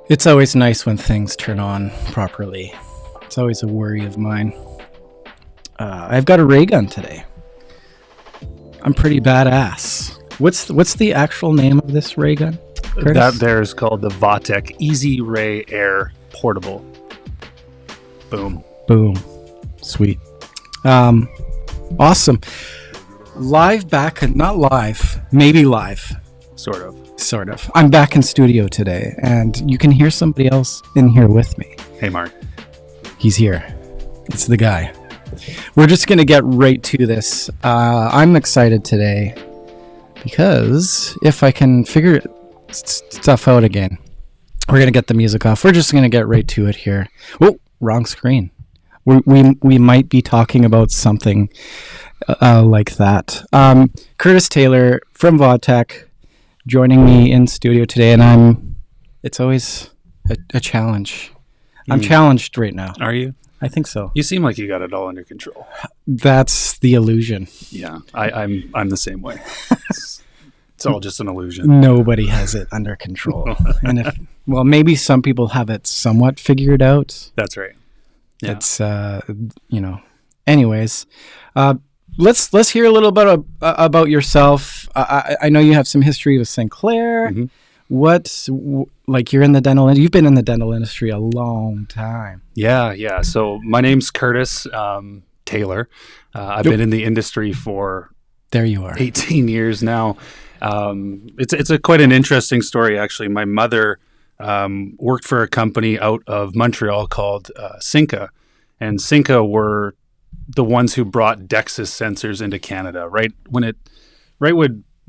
It's always nice when things turn on properly. It's always a worry of mine. I've got a ray gun today. I'm pretty badass. What's the actual name of this ray gun, Curtis? That there is called the Vatech Easy Ray Air Portable. Boom. Boom. Sweet. Awesome. Live back, not live, maybe live. Sort of. I'm back in studio today, and you can hear somebody else in here with me. Hey, Mark. He's here. It's the guy. We're just going to get right to this. I'm excited today because if I can figure stuff out again, we're going to get the music off. We're just going to get right to it here. Oh, wrong screen. We might be talking about something like that. Curtis Taylor from Vatech joining me in studio today, and it's always a challenge. I'm challenged right now. Are you? I think so. You seem like you got it all under control. That's the illusion. Yeah, I'm the same way. It's all just an illusion. Nobody has it under control. And maybe some people have it somewhat figured out. That's right. Yeah. It's Anyways, let's hear a little bit about yourself. I know you have some history with Sinclair. Mm-hmm. You're in the dental industry. You've been in the dental industry a long time. Yeah. So my name's Curtis Taylor. I've been in the industry for there you are 18 years now. It's quite an interesting story, actually. My mother worked for a company out of Montreal called Cinca, and Cinca were the ones who brought DEXIS sensors into Canada, right when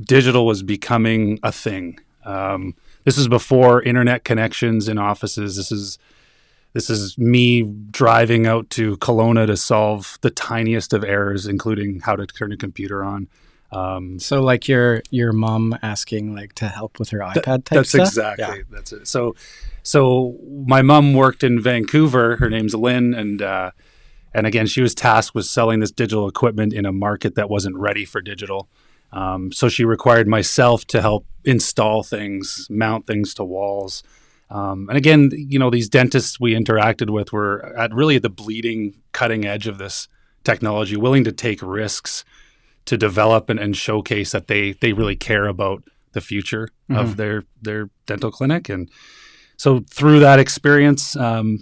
digital was becoming a thing. This is before internet connections in offices. This is me driving out to Kelowna to solve the tiniest of errors, including how to turn a computer on. So like your mom asking like to help with her iPad type that's stuff? Exactly. Yeah. That's it. So my mom worked in Vancouver. Her name's Lynn, and again, she was tasked with selling this digital equipment in a market that wasn't ready for digital. So she required myself to help install things, mount things to walls. And again, these dentists we interacted with were at really the bleeding cutting edge of this technology, willing to take risks to develop and showcase that they really care about the future of their dental clinic. And so through that experience, I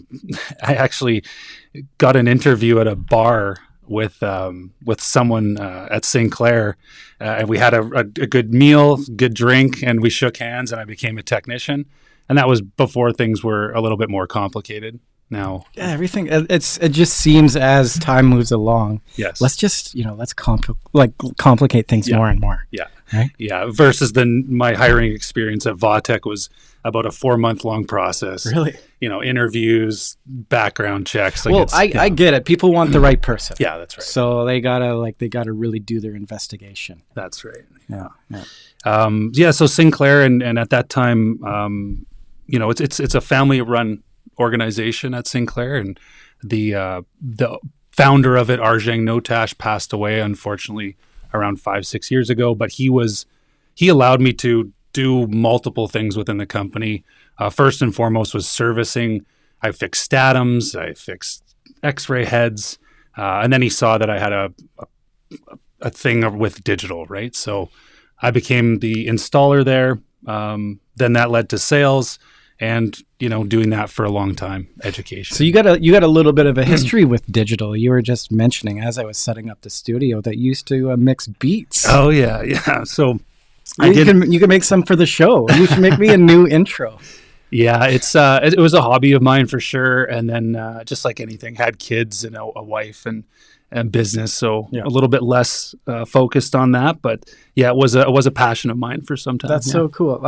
actually got an interview at a bar with someone at Sinclair, and we had a good meal, good drink, and we shook hands, and I became a technician. And that was before things were a little bit more complicated. Now, yeah, everything it just seems as time moves along. Yes, let's just complicate things more and more. Yeah, right. Yeah. Versus my hiring experience at Vatech was about a 4-month-long process. Really? Interviews, background checks. I get it. People want the right person. Yeah, that's right. So they gotta really do their investigation. That's right. Yeah. So Sinclair and at that time, it's a family-run organization at Sinclair, and the founder of it, Arjang Notash, passed away unfortunately around 5-6 years ago. But he allowed me to do multiple things within the company. First and foremost was servicing. I fixed statums, I fixed X-ray heads, and then he saw that I had a thing with digital, right? So I became the installer there. Then that led to sales, and doing that for a long time, education. So you got a little bit of a history with digital. You were just mentioning as I was setting up the studio that you used to mix beats. Oh yeah. So you can make some for the show. You should make me a new intro. Yeah, it was a hobby of mine for sure, and then just like anything, had kids and a wife and business, so a little bit less focused on that. But yeah, it was a passion of mine for some time. That's so cool.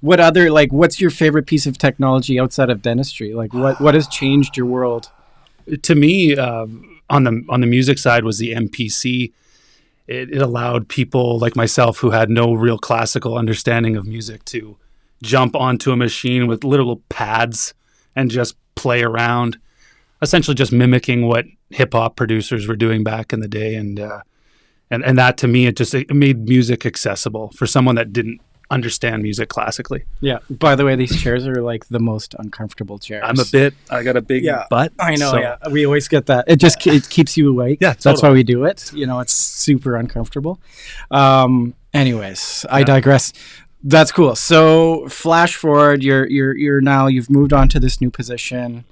What other what's your favorite piece of technology outside of dentistry? What has changed your world? To me, on the music side was the MPC. It allowed people like myself who had no real classical understanding of music to jump onto a machine with little pads and just play around, essentially just mimicking what hip hop producers were doing back in the day. And that to me, it made music accessible for someone that didn't understand music classically. Yeah. By the way, these chairs are like the most uncomfortable chairs. I got a big butt. I know. so- Yeah. We always get that. It just it keeps you awake. Yeah, That's why we do it. You know, it's super uncomfortable. Anyways, I digress. That's cool. So flash forward, you're now, you've moved on to this new position.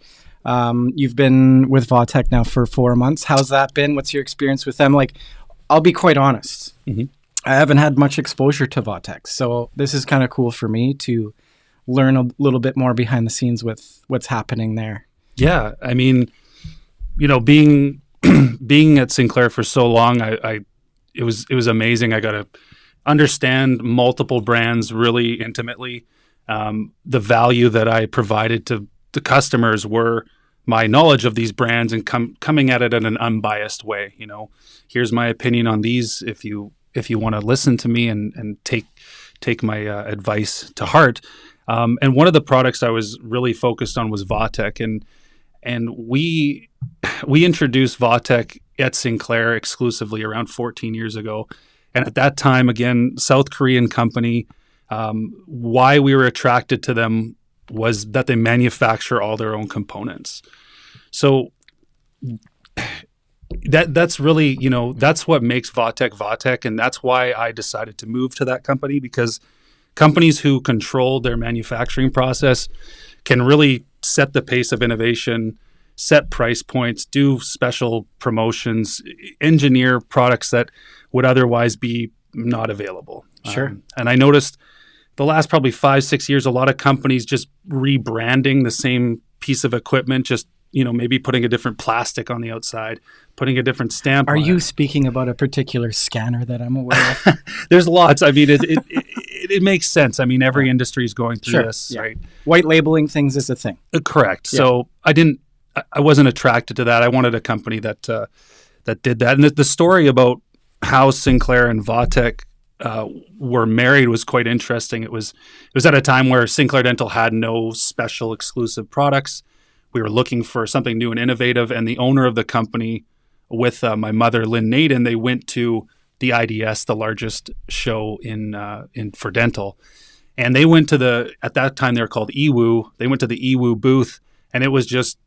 You've been with Vatech now for 4 months. How's that been? What's your experience with them? Like, I'll be quite honest. Mhm. I haven't had much exposure to Vatech, so this is kind of cool for me to learn a little bit more behind the scenes with what's happening there. Yeah, I mean, you know, being being at Sinclair for so long, it was amazing. I got to understand multiple brands really intimately. The value that I provided to the customers were my knowledge of these brands and coming at it in an unbiased way. You know, here's my opinion on these. If you want to listen to me and take my advice to heart. And one of the products I was really focused on was Vatech, and we introduced Vatech at Sinclair exclusively around 14 years ago. And at that time, again, South Korean company. Why we were attracted to them was that they manufacture all their own components. So that's really, you know, that's what makes Vatech, and that's why I decided to move to that company, because companies who control their manufacturing process can really set the pace of innovation, set price points, do special promotions, engineer products that would otherwise be not available. Sure. And I noticed the last probably 5-6 years, a lot of companies just rebranding the same piece of equipment, just, you know, maybe putting a different plastic on the outside, putting a different stamp Are on you it. speaking about a particular scanner that I'm aware of? There's lots. I mean, it makes sense. I mean, every industry is going through this, Yeah. right? White labeling things is a thing. Correct. Yeah. So I wasn't attracted to that. I wanted a company that did that. And the story about how Sinclair and Vatech were married was quite interesting. It was at a time where Sinclair Dental had no special exclusive products. We were looking for something new and innovative, and the owner of the company, with my mother, Lynn Naden, they went to the IDS, the largest show in for dental, and they went to at that time they were called EWU. They went to the EWU booth, and it was just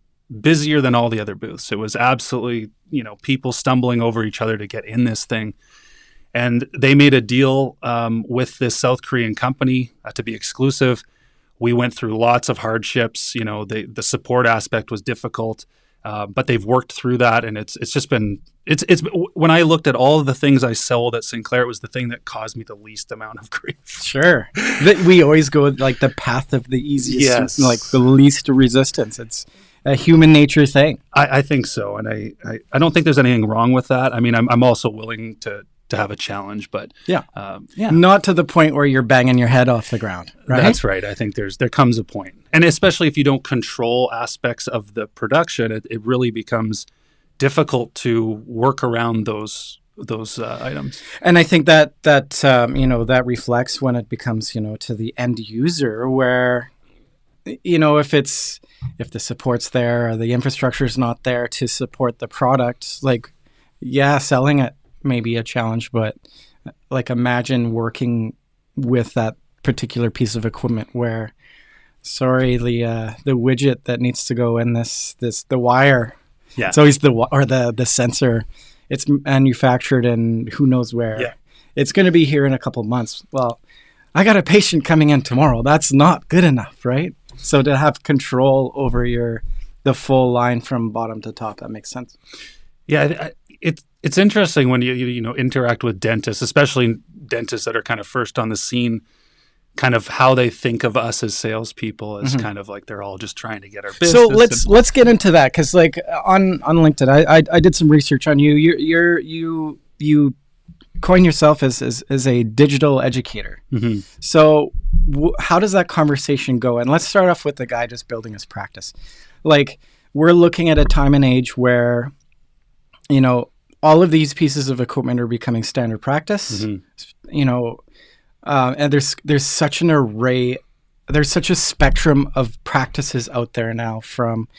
busier than all the other booths. It was absolutely, you know, people stumbling over each other to get in this thing. And they made a deal with this South Korean company to be exclusive. We went through lots of hardships. You know, the support aspect was difficult, but they've worked through that, and it's just been it's when I looked at all of the things I sold at Sinclair, it was the thing that caused me the least amount of grief. Sure. We always go like the path of the easiest, Yes. like the least resistance. It's a human nature thing. I think so, and I don't think there's anything wrong with that. I mean, I'm also willing to have a challenge, but Yeah. yeah. Not to the point where you're banging your head off the ground, right? That's right. I think there comes a point, and especially if you don't control aspects of the production, it really becomes difficult to work around those items. And I think that you know, that reflects when it becomes, you know, to the end user, where, you know, if the support's there or the infrastructure is not there to support the product, like, yeah, selling it may be a challenge, but like, imagine working with that particular piece of equipment where, sorry, the widget that needs to go in the wire. Yeah. It's always the sensor. It's manufactured in who knows where. Yeah. It's going to be here in a couple months. Well, I got a patient coming in tomorrow. That's not good enough, right? So to have control over the full line from bottom to top, that makes sense. Yeah, it's interesting when you know, interact with dentists, especially dentists that are kind of first on the scene, kind of how they think of us as salespeople as kind of like they're all just trying to get our business. So let's get into that, because like on LinkedIn, I did some research on you. You coin yourself as a digital educator. Mm-hmm. So how does that conversation go? And let's start off with the guy just building his practice. Like, we're looking at a time and age where, you know, all of these pieces of equipment are becoming standard practice. Mm-hmm. You know, and there's such an array, there's such a spectrum of practices out there now, from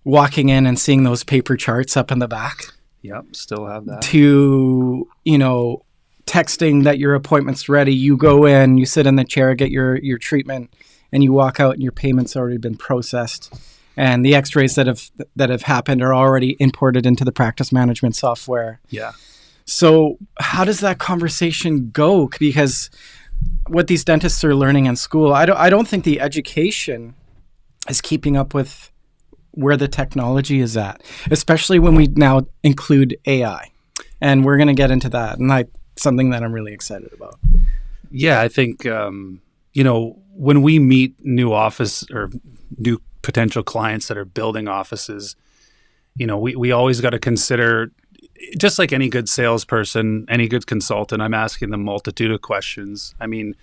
walking in and seeing those paper charts up in the back. Yep, still have that. To texting that your appointment's ready. You go in, you sit in the chair, get your treatment, and you walk out and your payment's already been processed. And the x-rays that have happened are already imported into the practice management software. Yeah. So how does that conversation go? Because what these dentists are learning in school, I don't think the education is keeping up with where the technology is at, especially when we now include AI. And we're going to get into that. And something that I'm really excited about. Yeah, I think, when we meet new office or new potential clients that are building offices, we always got to consider, just like any good salesperson, any good consultant, I'm asking them multitude of questions. I mean,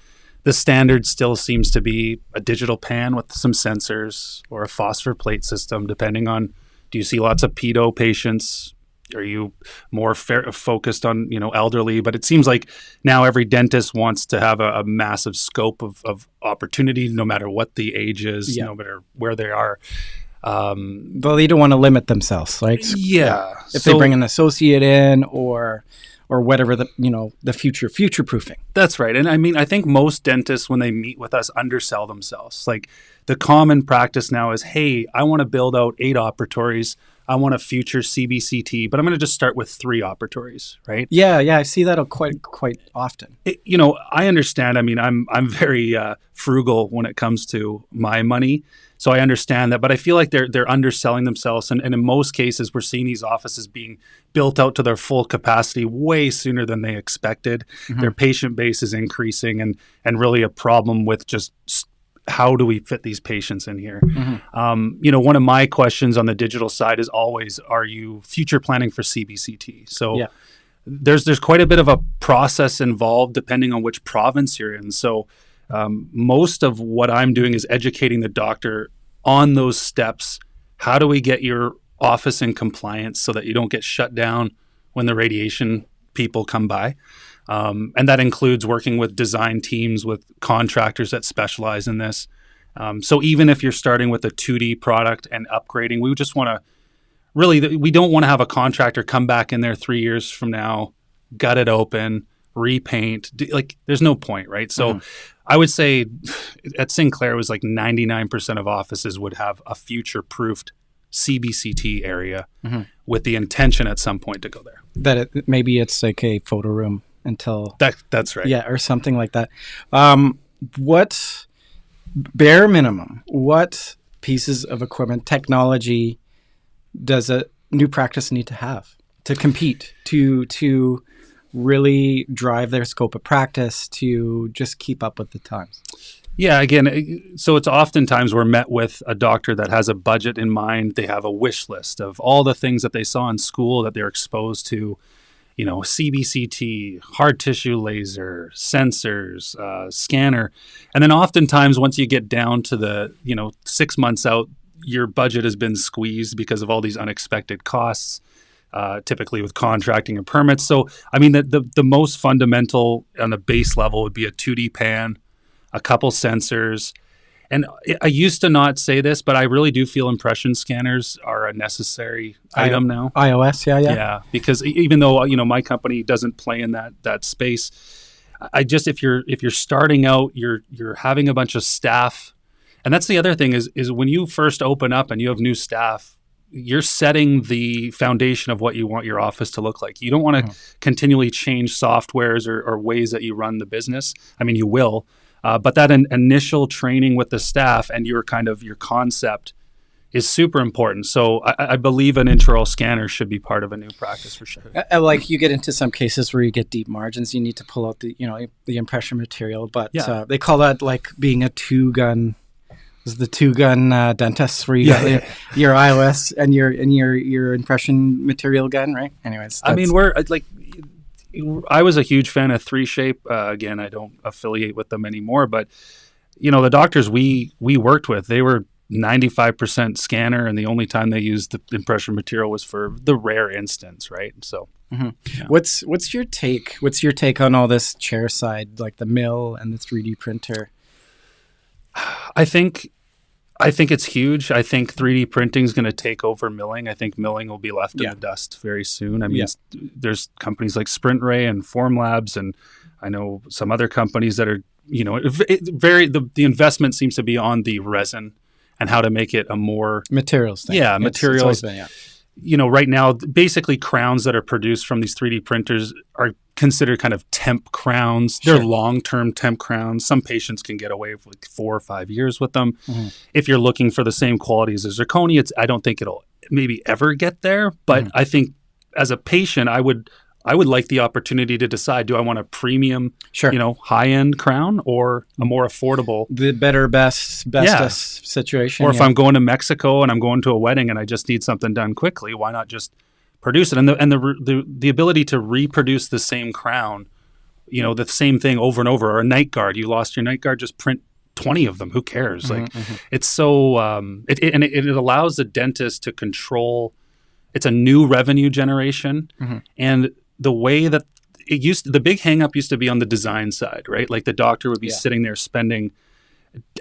the standard still seems to be a digital pan with some sensors or a phosphor plate system, depending on, do you see lots of pedo patients? Are you more focused on, elderly? But it seems like now every dentist wants to have a massive scope of opportunity, no matter what the age is, no matter where they are. Though they don't want to limit themselves, right? Yeah. If they bring an associate in or whatever, the future proofing. That's right. And I mean, I think most dentists, when they meet with us, undersell themselves. Like, the common practice now is, hey, I want to build out 8 operatories. I want a future CBCT, but I'm going to just start with 3 operatories, right? Yeah, I see that quite often. I understand. I mean, I'm very frugal when it comes to my money, so I understand that. But I feel like they're underselling themselves, and in most cases, we're seeing these offices being built out to their full capacity way sooner than they expected. Mm-hmm. Their patient base is increasing, and really a problem with just how do we fit these patients in here? Mm-hmm. One of my questions on the digital side is always, are you future planning for CBCT? So there's quite a bit of a process involved depending on which province you're in. So most of what I'm doing is educating the doctor on those steps. How do we get your office in compliance so that you don't get shut down when the radiation people come by? And that includes working with design teams, with contractors that specialize in this. So even if you're starting with a 2D product and upgrading, we just want to we don't want to have a contractor come back in there 3 years from now, gut it open, repaint. There's no point, right? So I would say at Sinclair, it was like 99% of offices would have a future-proofed CBCT area with the intention at some point to go there. Maybe it's like a photo room until that's right. Yeah, or something like that. What bare minimum, what pieces of equipment, technology does a new practice need to have to compete, to really drive their scope of practice, to just keep up with the times? Yeah, again, so it's oftentimes we're met with a doctor that has a budget in mind. They have a wish list of all the things that they saw in school that they're exposed to, CBCT, hard tissue laser, sensors, scanner. And then oftentimes once you get down to the, 6 months out, your budget has been squeezed because of all these unexpected costs, typically with contracting and permits. So, I mean, the most fundamental on the base level would be a 2D pan, a couple sensors. And I used to not say this, but I really do feel impression scanners are a necessary item now. iOS, yeah. Yeah, because even though, my company doesn't play in that space, I just, if you're starting out, you're having a bunch of staff. And that's the other thing is when you first open up and you have new staff, you're setting the foundation of what you want your office to look like. You don't want to continually change softwares or ways that you run the business. I mean, you will. But that initial training with the staff and your concept is super important. So I believe an intraoral scanner should be part of a new practice for sure. Like you get into some cases where you get deep margins, you need to pull out the impression material, but they call that like being a two-gun. Is the two-gun dentist where you got your iOS and your impression material gun, right? Anyways, I mean, I was a huge fan of 3Shape. Again, I don't affiliate with them anymore, but the doctors we worked with, they were 95% scanner, and the only time they used the impression material was for the rare instance, right? So, what's your take? What's your take on all this chair side, like the mill and the 3D printer? I think I think it's huge. I think 3D printing is going to take over milling. I think milling will be left in the dust very soon. I mean, there's companies like Sprint Ray and Formlabs, and I know some other companies that are, the investment seems to be on the resin and how to make it a more materials thing. Yeah, materials. It's always been, right now, basically crowns that are produced from these 3D printers are considered kind of temp crowns. They're long-term temp crowns. Some patients can get away with like 4 or 5 years with them. Mm-hmm. If you're looking for the same quality as a zirconia, I don't think it'll maybe ever get there. But I think as a patient, I would like the opportunity to decide, do I want a premium, high-end crown or a more affordable? The bestest situation. Or if I'm going to Mexico and I'm going to a wedding and I just need something done quickly, why not just produce it? And the ability to reproduce the same crown, the same thing over and over, or a night guard. You lost your night guard, just print 20 of them. Who cares? It's so it allows the dentist to control. It's a new revenue generation, and the way that the big hang up used to be on the design side, right? Like the doctor would be sitting there spending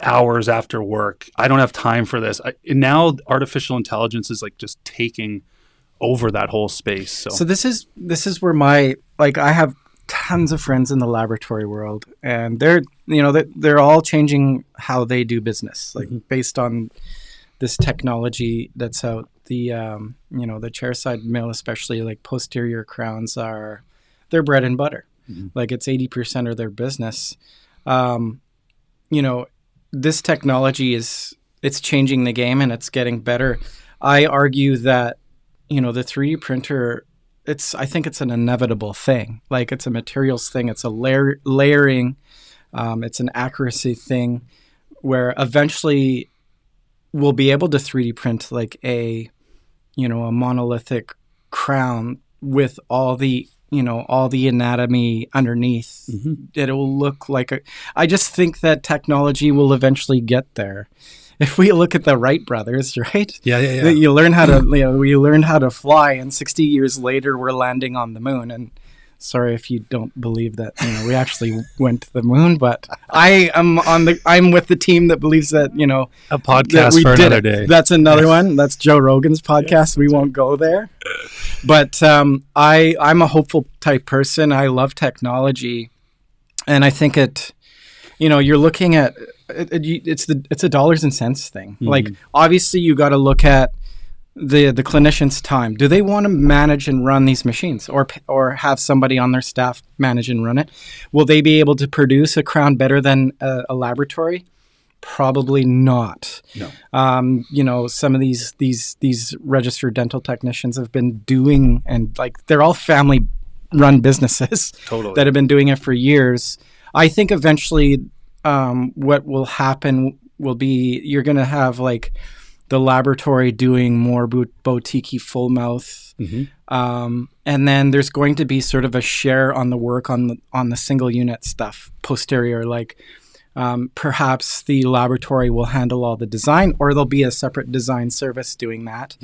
hours after work. I don't have time for this. Now artificial intelligence is like just taking over that whole space. So this is where I have tons of friends in the laboratory world, and they're all changing how they do business, like based on this technology that's out. The the chairside mill, especially like posterior crowns, are their bread and butter. Like it's 80% of their business. This technology it's changing the game and it's getting better. I argue that the 3D printer, I think it's an inevitable thing. Like it's a materials thing. It's a layering. It's an accuracy thing where eventually we'll be able to 3D print like a monolithic crown with all the anatomy underneath. It will look like I just think that technology will eventually get there. If we look at the Wright brothers, right? Yeah. You learn how to, we learned how to fly, and 60 years later we're landing on the moon. And sorry if you don't believe that we actually went to the moon, but I'm with the team that believes that a podcast for another day. That's another one. That's Joe Rogan's podcast. We won't go there. But I'm a hopeful type person. I love technology, and I think you're looking at it's a dollars and cents thing. Like obviously you got to look at the clinician's time. Do they want to manage and run these machines, or have somebody on their staff manage and run it? Will they be able to produce a crown better than a laboratory? Probably not. No. Some of these registered dental technicians have been doing, and like they're all family run businesses that have been doing it for years. I think eventually what will happen will be you're going to have like the laboratory doing more boutique full mouth. And then there's going to be sort of a share on the work on the single unit stuff, posterior, like perhaps the laboratory will handle all the design, or there'll be a separate design service doing that.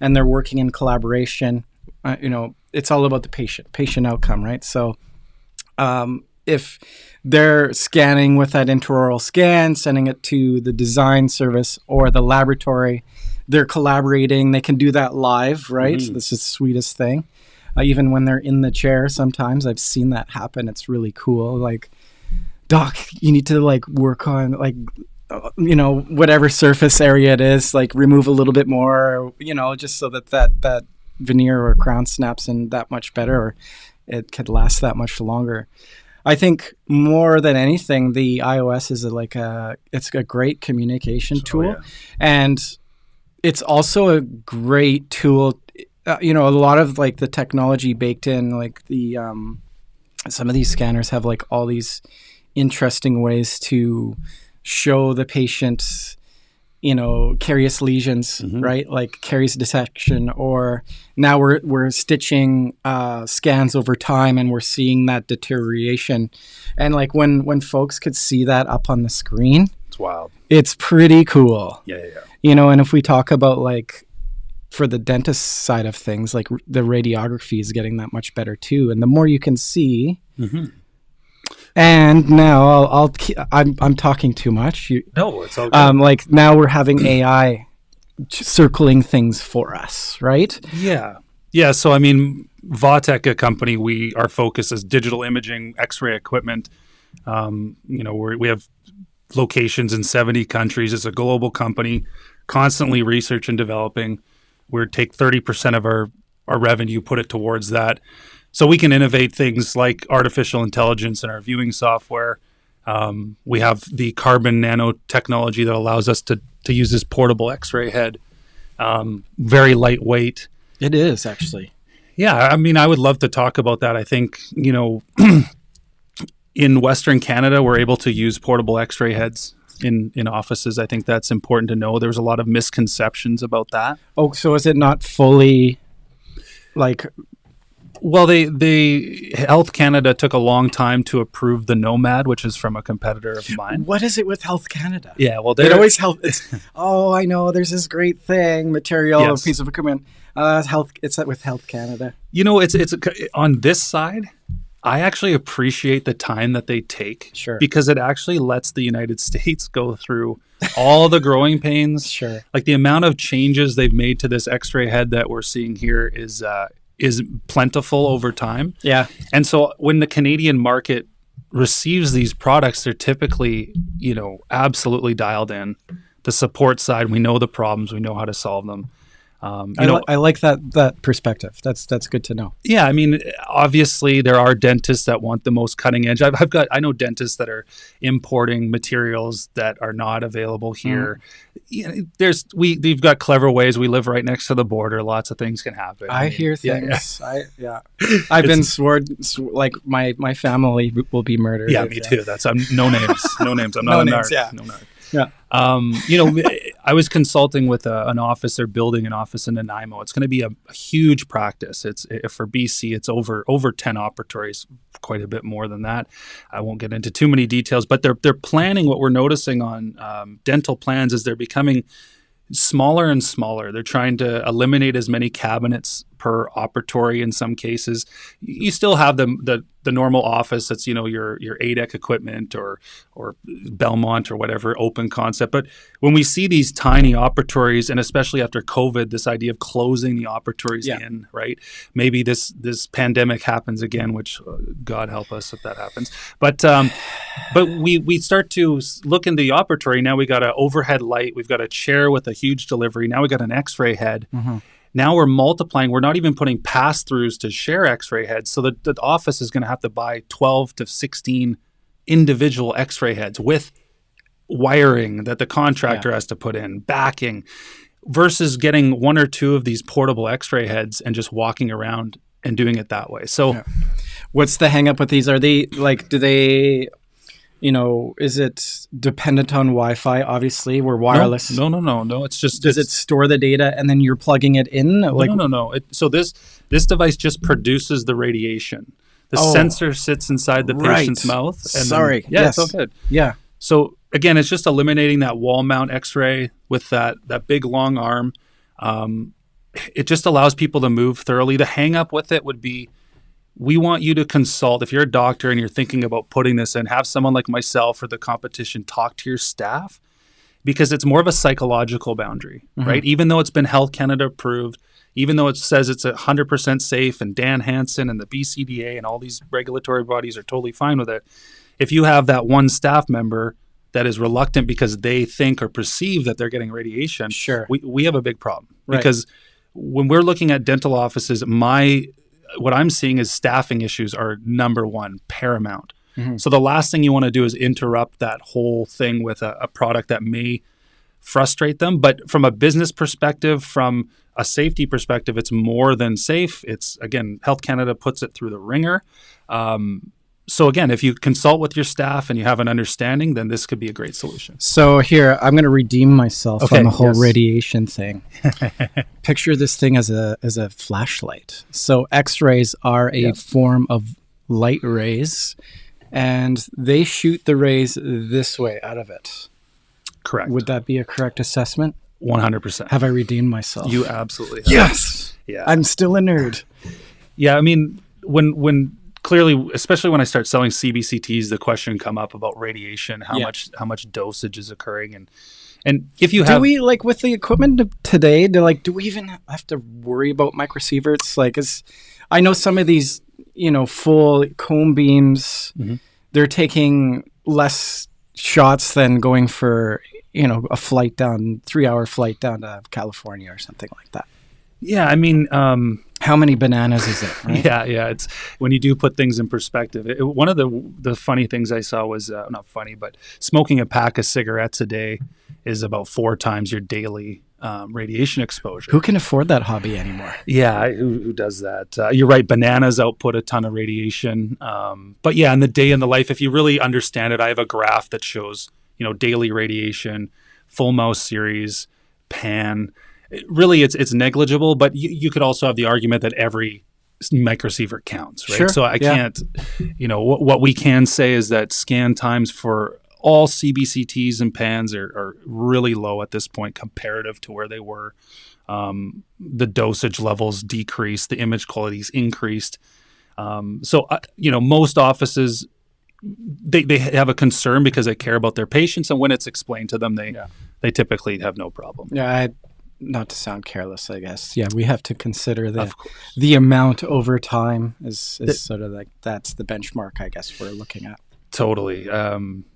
And they're working in collaboration. It's all about the patient outcome, right? So if they're scanning with that intraoral scan, sending it to the design service or the laboratory, they're collaborating. They can do that live, right? This is the sweetest thing. Even when they're in the chair, sometimes I've seen that happen. It's really cool. Like, doc, you need to like work on like, whatever surface area it is, like remove a little bit more, just so that veneer or crown snaps in that much better, or it could last that much longer. I think more than anything, the iOS is it's a great communication tool, and it's also a great tool. A lot of like the technology baked in, like the some of these scanners have like all these interesting ways to show the patient, carious lesions, right? Like caries detection, or now we're stitching scans over time, and we're seeing that deterioration. And like when folks could see that up on the screen, it's wild. It's pretty cool. Yeah. And if we talk about like for the dentist side of things, like the radiography is getting that much better too. And the more you can see, And now I'm talking too much. No, it's all good. Like now we're having AI circling things for us, right? Yeah. So I mean, Vatech, a company, our focus is digital imaging, X-ray equipment. We have locations in 70 countries. It's a global company, constantly research and developing. We take 30% of our revenue, put it towards that. So we can innovate things like artificial intelligence in our viewing software. We have the carbon nanotechnology that allows us to use this portable X-ray head. Very lightweight. It is actually. Yeah, I mean, I would love to talk about that. I think, in Western Canada, we're able to use portable X-ray heads in offices. I think that's important to know. There's a lot of misconceptions about that. Oh, so is it not fully like... Well, they Health Canada took a long time to approve the Nomad, which is from a competitor of mine. What is it with Health Canada? Yeah, well, it always helps. I know. There's this great thing, material, Yes. a piece of equipment. It's with Health Canada. It's on this side. I actually appreciate the time that they take, sure, because it actually lets the United States go through all the growing pains. Sure, like the amount of changes they've made to this X-ray head that we're seeing here is plentiful over time. Yeah. And so when the Canadian market receives these products, they're typically, absolutely dialed in. The support side, we know the problems, we know how to solve them. I like that perspective. That's good to know. Yeah, I mean, obviously there are dentists that want the most cutting edge. I know dentists that are importing materials that are not available here. We've got clever ways. We live right next to the border. Lots of things can happen. I hear things. Yeah. I've been sworn like my family will be murdered. Yeah, me too. That's no names. No names. I'm not a narc. Yeah. No narc. Yeah. I was consulting with an office. They're building an office in Nanaimo. It's going to be a huge practice. It's for BC. It's over 10 operatories, quite a bit more than that. I won't get into too many details, but they're planning. What we're noticing on dental plans is they're becoming smaller and smaller. They're trying to eliminate as many cabinets per operatory in some cases. You still have the normal office that's your ADEC equipment or Belmont or whatever open concept. But when we see these tiny operatories, and especially after COVID, this idea of closing the operatories in, right? Maybe this pandemic happens again, which God help us if that happens. But we start to look in the operatory. Now we got an overhead light. We've got a chair with a huge delivery. Now we got an X-ray head. Mm-hmm. Now we're multiplying. We're not even putting pass-throughs to share X-ray heads. So the office is going to have to buy 12 to 16 individual X-ray heads with wiring that the contractor has to put in, backing, versus getting one or two of these portable X-ray heads and just walking around and doing it that way. So what's the hang up with these? Are they do they... is it dependent on Wi-Fi? Obviously, we're wireless. No. It's just... Does it store the data and then you're plugging it in? No. So this device just produces the radiation. The sensor sits inside the patient's mouth. And yes. It's all good. Yeah. So again, it's just eliminating that wall mount X-ray with that big long arm. It just allows people to move thoroughly. The hang up with it would be, we want you to consult. If you're a doctor and you're thinking about putting this in, have someone like myself or the competition talk to your staff, because it's more of a psychological boundary, right? Even though it's been Health Canada approved, even though it says it's 100% safe, and Dan Hansen and the BCDA and all these regulatory bodies are totally fine with it. If you have that one staff member that is reluctant because they think or perceive that they're getting radiation, we have a big problem. Right. Because when we're looking at dental offices, what I'm seeing is staffing issues are number one, paramount. Mm-hmm. So the last thing you want to do is interrupt that whole thing with a product that may frustrate them. But from a business perspective, from a safety perspective, it's more than safe. It's, again, Health Canada puts it through the ringer. So again, if you consult with your staff and you have an understanding, then this could be a great solution. So here, I'm going to redeem myself on the whole radiation thing. Picture this thing as a flashlight. So X-rays are a form of light rays, and they shoot the rays this way out of it. Correct. Would that be a correct assessment? 100%. Have I redeemed myself? You absolutely have. Yes. Yeah. I'm still a nerd. Yeah. I mean, when clearly, especially when I start selling CBCTs, the question come up about radiation, how Yeah. much dosage is occurring, and if you have, Do we, like, with the equipment of today, do we even have to worry about microsieverts? Like, I know some of these, full cone beams, they're taking less shots than going for, a 3-hour flight down to California or something like that. yeah, I mean, How many bananas is it? Right? yeah, it's when you do put things in perspective. One of the funny things I saw was not funny, but smoking a pack of cigarettes a day is about 4 times your daily radiation exposure. Who can afford that hobby anymore? Yeah, who does that? You're right. Bananas output a ton of radiation. But yeah, in the day in the life, if you really understand it, I have a graph that shows, daily radiation, full mouse series, pan. Really, it's negligible, but you could also have the argument that every microsievert counts, right? Sure, So I yeah. can't, what we can say is that scan times for all CBCTs and PANs are really low at this point comparative to where they were. The dosage levels decreased, the image quality's increased. Most offices, they have a concern because they care about their patients, and when it's explained to them, they typically have no problem. Yeah, not to sound careless, I guess. Yeah, we have to consider the amount over time is sort of like, that's the benchmark, I guess, we're looking at. Totally.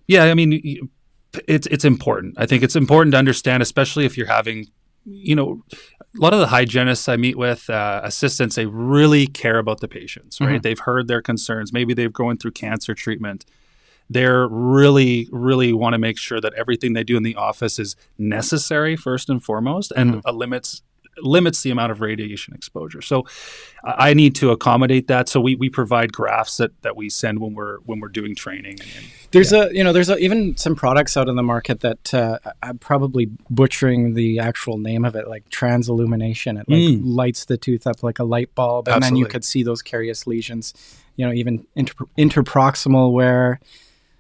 Yeah, I mean, it's important. I think it's important to understand, especially if you're having, a lot of the hygienists I meet with, assistants, they really care about the patients, right? Mm-hmm. They've heard their concerns. Maybe they're going through cancer treatment. They're really, really want to make sure that everything they do in the office is necessary first and foremost, and limits the amount of radiation exposure. So I need to accommodate that. So we provide graphs that we send when we're doing training. There's even some products out in the market that I'm probably butchering the actual name of it, like transillumination. It lights the tooth up like a light bulb, and then you could see those carious lesions. Even interproximal where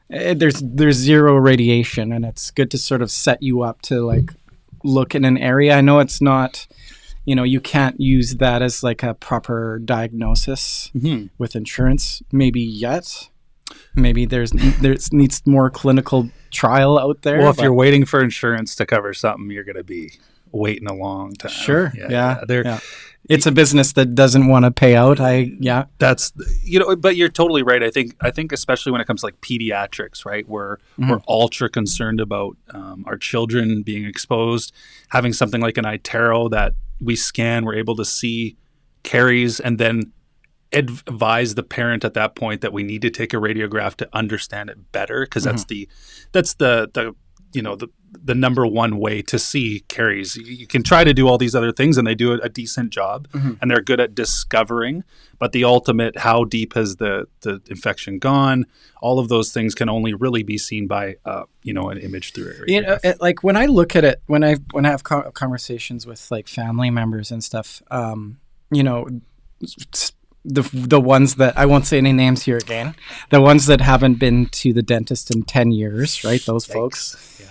there's zero radiation, and it's good to sort of set you up to like look in an area. I know it's not, you can't use that as like a proper diagnosis with insurance maybe yet. Maybe there's needs more clinical trial out there. Well, if you're waiting for insurance to cover something, you're going to be waiting a long time. Sure. Yeah. Yeah. It's a business that doesn't want to pay out. That's, but you're totally right. I think especially when it comes to like pediatrics, right? We're ultra concerned about our children being exposed, having something like an iTero that we scan, we're able to see caries, and then advise the parent at that point that we need to take a radiograph to understand it better, because that's the number one way to see caries. You can try to do all these other things, and they do a decent job, and they're good at discovering. But the ultimate, how deep has the infection gone? All of those things can only really be seen by an image through a radiograph. Like when I look at it, when I have conversations with like family members and stuff, the ones that, I won't say any names here again, the ones that haven't been to the dentist in 10 years, right? Those folks. Yeah.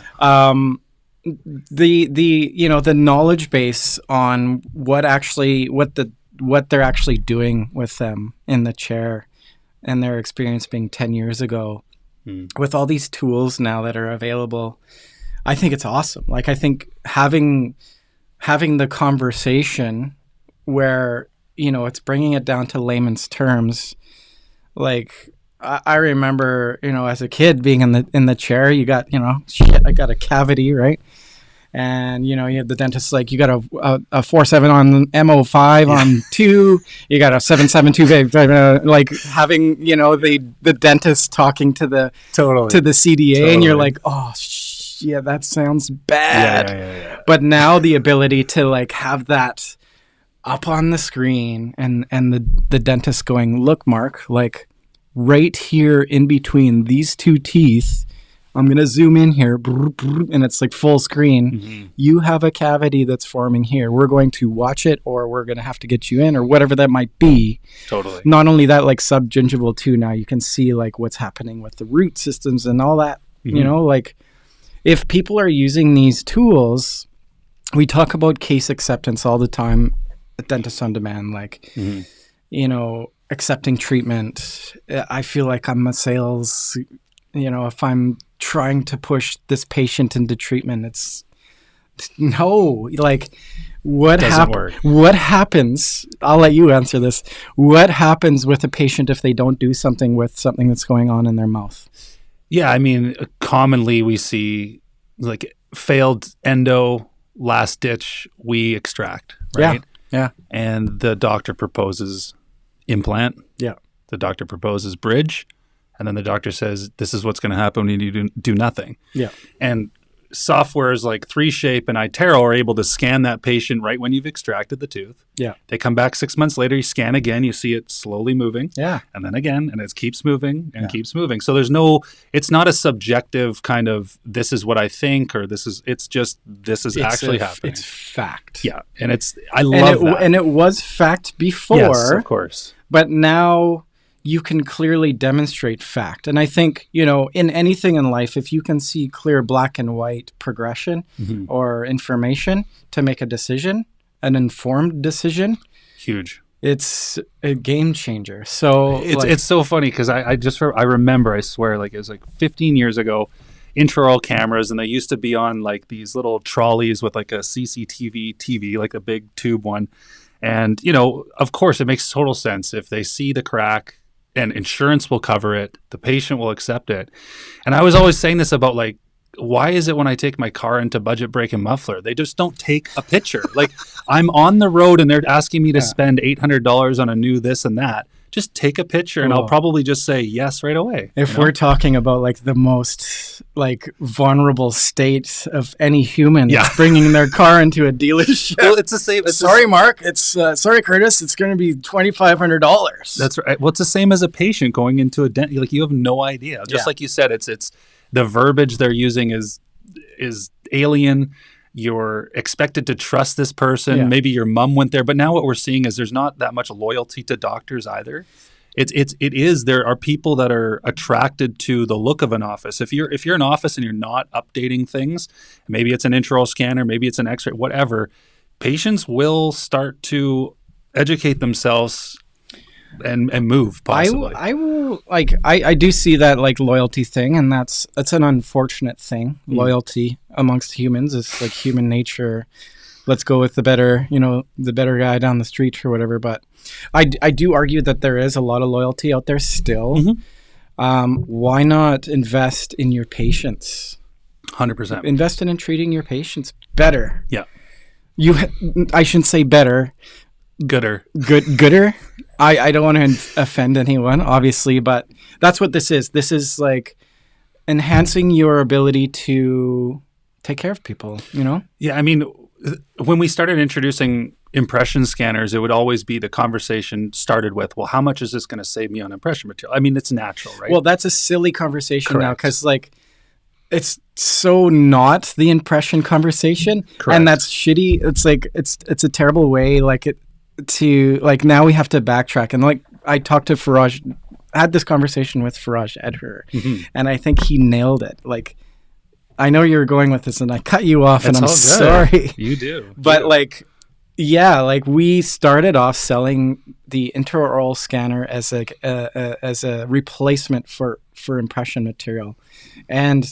The knowledge base on what they're actually doing with them in the chair, and their experience being 10 years ago with all these tools now that are available, I think it's awesome. Like, I think having the conversation where, it's bringing it down to layman's terms. Like, I remember, as a kid being in the chair, you got, I got a cavity, right? And, you have the dentist, like, you got a 4.7 on MO5 on 2, you got a 7.72, like having, the dentist talking to the CDA, and you're like, oh, yeah, that sounds bad. Yeah. But now the ability to like have that up on the screen, and the dentist going, look, Mark, like right here in between these two teeth, I'm going to zoom in here, and it's like full screen. You have a cavity that's forming here. We're going to watch it, or we're going to have to get you in, or whatever that might be. Totally. Not only that, like subgingival too, now you can see like what's happening with the root systems and all that. Like if people are using these tools, we talk about case acceptance all the time. Dentist on demand, like, accepting treatment. I feel like I'm a sales, if I'm trying to push this patient into treatment, it's no, like what happens? I'll let you answer this. What happens with a patient if they don't do something with something that's going on in their mouth? Yeah, I mean, commonly we see like failed endo, last ditch, we extract, right? Yeah. And the doctor proposes implant. Yeah. The doctor proposes bridge. And then the doctor says, this is what's going to happen when you do nothing. Yeah. And softwares like 3Shape and iTero are able to scan that patient right when you've extracted the tooth. Yeah. They come back 6 months later, you scan again, you see it slowly moving. Yeah. And then again, and it keeps moving and keeps moving. So it's not a subjective kind of, this is what I think, or it's just, this is actually happening. It's fact. Yeah. And I love that. And it was fact before. Yes, of course. But now you can clearly demonstrate fact. And I think, in anything in life, if you can see clear black and white progression or information to make a decision, an informed decision, huge. It's a game changer. So it's so funny because I remember, I swear, like it was like 15 years ago, intraoral cameras, and they used to be on like these little trolleys with like a CCTV TV, like a big tube one. And, of course, it makes total sense if they see the crack, and insurance will cover it, the patient will accept it. And I was always saying this about like, why is it when I take my car into Budget Brake and Muffler, they just don't take a picture? Like I'm on the road and they're asking me to spend $800 on a new this and that. Just take a picture and I'll probably just say yes right away. If we're talking about like the most like vulnerable state of any human, it's bringing their car into a dealership. Well, it's the same. Sorry, Mark. It's sorry, Curtis. It's going to be $2,500. That's right. Well, it's the same as a patient going into a dent. Like you have no idea. Just like you said, it's the verbiage they're using is alien. You're expected to trust this person. Yeah. Maybe your mom went there, but now what we're seeing is there's not that much loyalty to doctors either. There are people that are attracted to the look of an office. If you're an office and you're not updating things, maybe it's an intraoral scanner, maybe it's an X-ray, whatever, patients will start to educate themselves and move possibly. I do see that like loyalty thing, and that's an unfortunate thing. Loyalty amongst humans is like human nature. Let's go with the better guy down the street or whatever. But I do argue that there is a lot of loyalty out there still. Why not invest in your patients? 100%. Invest in treating your patients better. Yeah. I shouldn't say better. Gooder. Gooder. I don't want to offend anyone, obviously, but that's what this is. This is like enhancing your ability to take care of people, Yeah, I mean, when we started introducing impression scanners, it would always be the conversation started with, well, how much is this going to save me on impression material? I mean, it's natural, right? Well, that's a silly conversation now because like it's so not the impression conversation. Correct. And that's shitty. It's like it's a terrible way to now we have to backtrack. And like I talked to Faraj, had this conversation with Faraj Edher, and I think he nailed it. Like I know you're going with this and I cut you off and I'm sorry. You do. But we started off selling the intraoral scanner as a replacement for impression material. And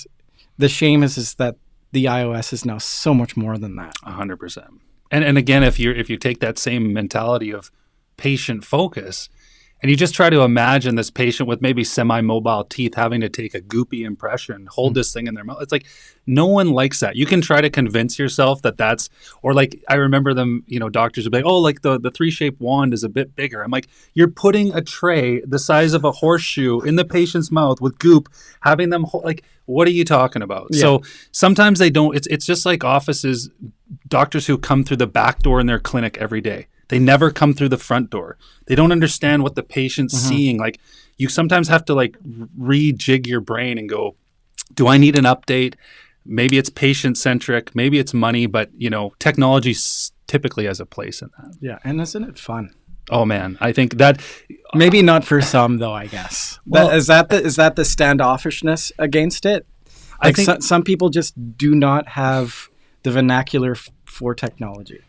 the shame is that the iOS is now so much more than that. 100%. And again, if you take that same mentality of patient focus, and you just try to imagine this patient with maybe semi-mobile teeth having to take a goopy impression, hold this thing in their mouth. It's like no one likes that. You can try to convince yourself that's, or like I remember them, doctors would be like, oh, like the 3Shape wand is a bit bigger. I'm like, you're putting a tray the size of a horseshoe in the patient's mouth with goop, having them like, what are you talking about? Yeah. So sometimes they don't. It's just like offices, doctors who come through the back door in their clinic every day. They never come through the front door. They don't understand what the patient's seeing. Like you sometimes have to like rejig your brain and go, do I need an update? Maybe it's patient centric, maybe it's money, but technology typically has a place in that. Yeah. And isn't it fun? Oh man, I think that maybe not for some though, I guess. Well, is that the standoffishness against it? Like I think some people just do not have the vernacular for technology.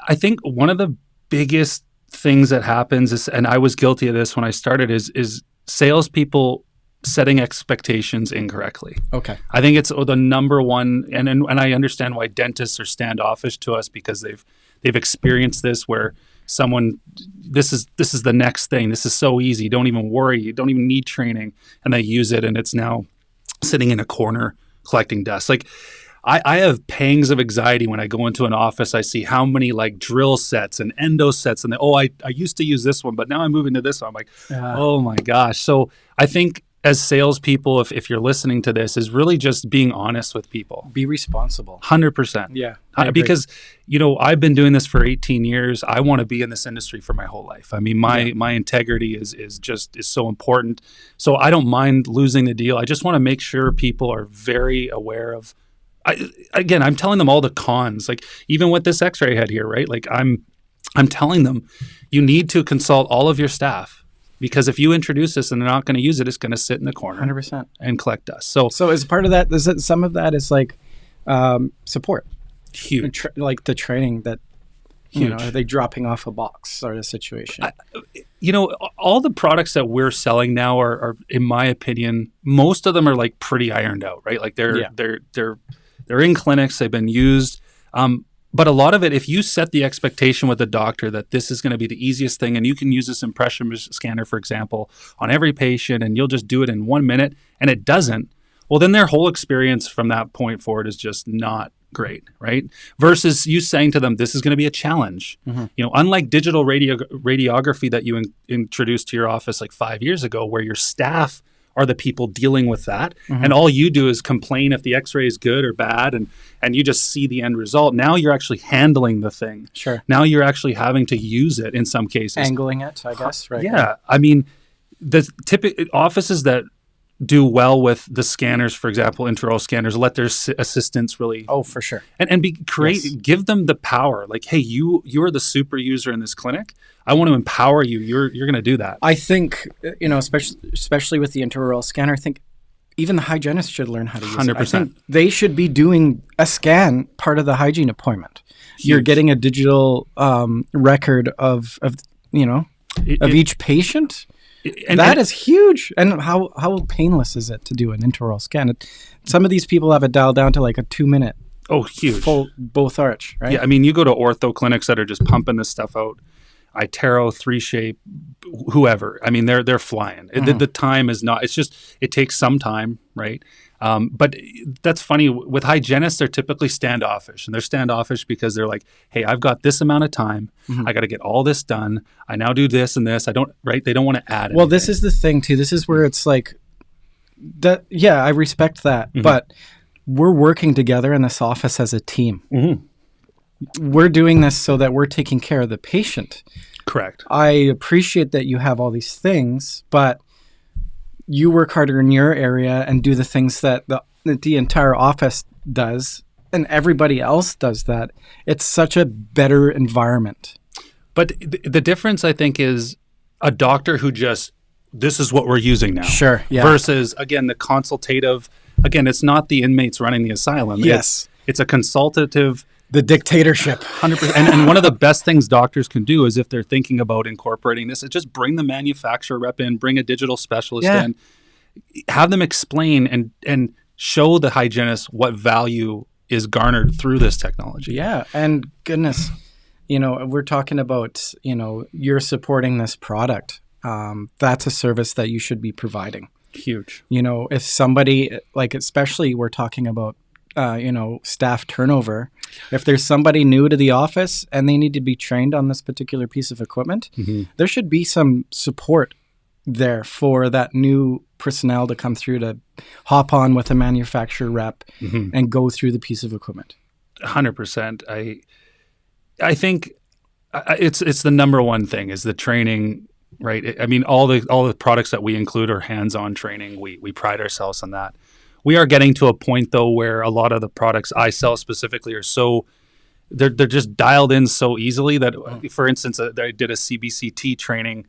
I think one of the biggest things that happens is, and I was guilty of this when I started, is salespeople setting expectations incorrectly. Okay. I think it's the number one, and I understand why dentists are standoffish to us, because they've experienced this where someone, this is the next thing. This is so easy. Don't even worry. You don't even need training, and they use it, and it's now sitting in a corner collecting dust. Like, I have pangs of anxiety when I go into an office. I see how many like drill sets and endo sets, and I used to use this one, but now I'm moving to this one. I'm like, oh my gosh. So I think as salespeople, if you're listening to this, is really just being honest with people. Be responsible. 100%. Yeah. Because, I've been doing this for 18 years. I want to be in this industry for my whole life. I mean, my integrity is so important. So I don't mind losing the deal. I just want to make sure people are very aware of, I'm telling them all the cons, like even with this x-ray head here, right? Like I'm telling them, you need to consult all of your staff. Because if you introduce this and they're not going to use it, it's going to sit in the corner 100%. and collect dust. So as part of that, some of that is like support. Huge. Like the training that, Huge. Are they dropping off a box sort of situation? All the products that we're selling now are, in my opinion, most of them are like pretty ironed out, right? Like they're in clinics, they've been used. But a lot of it, if you set the expectation with the doctor that this is going to be the easiest thing, and you can use this impression scanner, for example, on every patient, and you'll just do it in 1 minute, and it doesn't, well, then their whole experience from that point forward is just not great, right? Versus you saying to them, this is going to be a challenge. Mm-hmm. Unlike digital radiography that you introduced to your office like 5 years ago, where your staff are the people dealing with that. Mm-hmm. And all you do is complain if the x-ray is good or bad, and you just see the end result. Now you're actually handling the thing. Sure. Now you're actually having to use it in some cases. Angling it, I guess, right? Yeah. I mean, the typical offices that do well with the scanners, for example, intraoral scanners, let their assistants really... Oh, for sure. And give them the power. Like, hey, you're the super user in this clinic. I want to empower you. You're going to do that. I think, especially with the intraoral scanner, I think even the hygienist should learn how to use 100%. It. I think they should be doing a scan part of the hygiene appointment. Huge. You're getting a digital record of each patient. That is huge. And how painless is it to do an intraoral scan? Some of these people have it dialed down to like a 2-minute. Oh, huge. Full both arch, right? Yeah, I mean, you go to ortho clinics that are just pumping this stuff out. iTero, 3Shape, whoever. I mean, they're flying. Mm-hmm. The time is not. It's just it takes some time, right? But that's funny. With hygienists, they're typically standoffish, and they're standoffish because they're like, "Hey, I've got this amount of time. Mm-hmm. I got to get all this done. I now do this and this. I don't." Right? They don't want to add. Well, this is the thing too. This is where it's like that. Yeah, I respect that, mm-hmm. but we're working together in this office as a team. Mm-hmm. We're doing this so that we're taking care of the patient. Correct. I appreciate that you have all these things, but you work harder in your area and do the things that the entire office does, and everybody else does that. It's such a better environment. But the difference, I think, is a doctor who just, this is what we're using now. Sure, yeah. Versus, again, the consultative, again, it's not the inmates running the asylum. Yes. It's a consultative... The dictatorship. 100%. And one of the best things doctors can do is if they're thinking about incorporating this, is just bring the manufacturer rep in, bring a digital specialist in, have them explain and show the hygienist what value is garnered through this technology. Yeah. And goodness, we're talking about, you're supporting this product. That's a service that you should be providing. Huge. If somebody, like, especially we're talking about, staff turnover. If there's somebody new to the office and they need to be trained on this particular piece of equipment, mm-hmm. there should be some support there for that new personnel to come through to hop on with a manufacturer rep mm-hmm. and go through the piece of equipment. 100%. I think it's the number one thing is the training, right? I mean, all the products that we include are hands-on training. We pride ourselves on that. We are getting to a point, though, where a lot of the products I sell specifically are so they're just dialed in so easily that, for instance, I did a CBCT training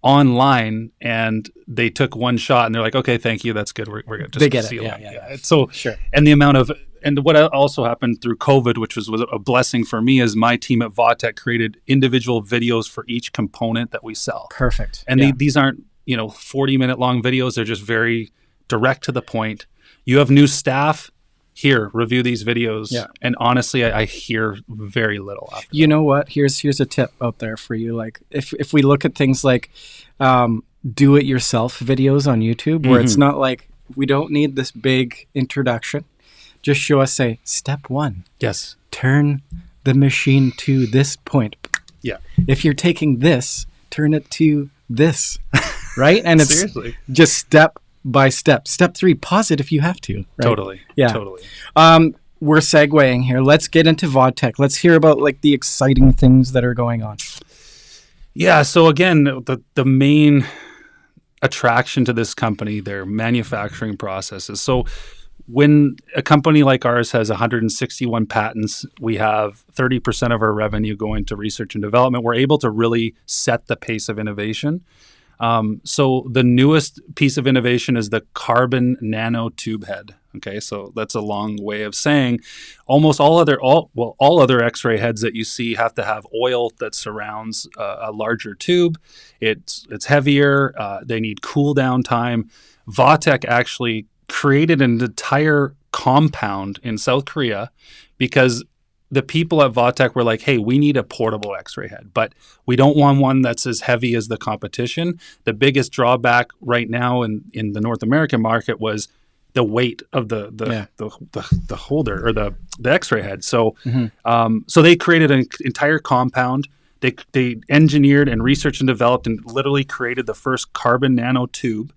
online, and they took one shot, and they're like, "Okay, thank you, that's good. We're good." They get it. Yeah. So, sure. And the amount of and what also happened through COVID, which was a blessing for me, is my team at Vatech created individual videos for each component that we sell. Perfect. And these aren't 40-minute long videos. They're just very direct to the point. You have new staff. Here, review these videos. Yeah. And honestly, I hear very little after You know what? Here's a tip out there for you. Like if we look at things like do-it-yourself videos on YouTube, where it's not like, we don't need this big introduction. Just show us, say, step 1. Yes. Turn the machine to this point. Yeah. If you're taking this, turn it to this. Right? And it's Seriously. Just step by step. Step 3, pause it if you have to. Right? Totally. Yeah. Totally. We're segueing here. Let's get into Vatech. Let's hear about like the exciting things that are going on. Yeah. So again, the main attraction to this company, their manufacturing processes. So when a company like ours has 161 patents, we have 30% of our revenue going to research and development. We're able to really set the pace of innovation. So the newest piece of innovation is the carbon nanotube head. Okay, so that's a long way of saying almost all other X-ray heads that you see have to have oil that surrounds a larger tube. It's heavier. They need cool down time. Vatech actually created an entire compound in South Korea because the people at Vatech were like, hey, we need a portable X-ray head, but we don't want one that's as heavy as the competition. The biggest drawback right now in the North American market was the weight of the holder or the X-ray head. So so they created an entire compound. They engineered and researched and developed and literally created the first carbon nanotube.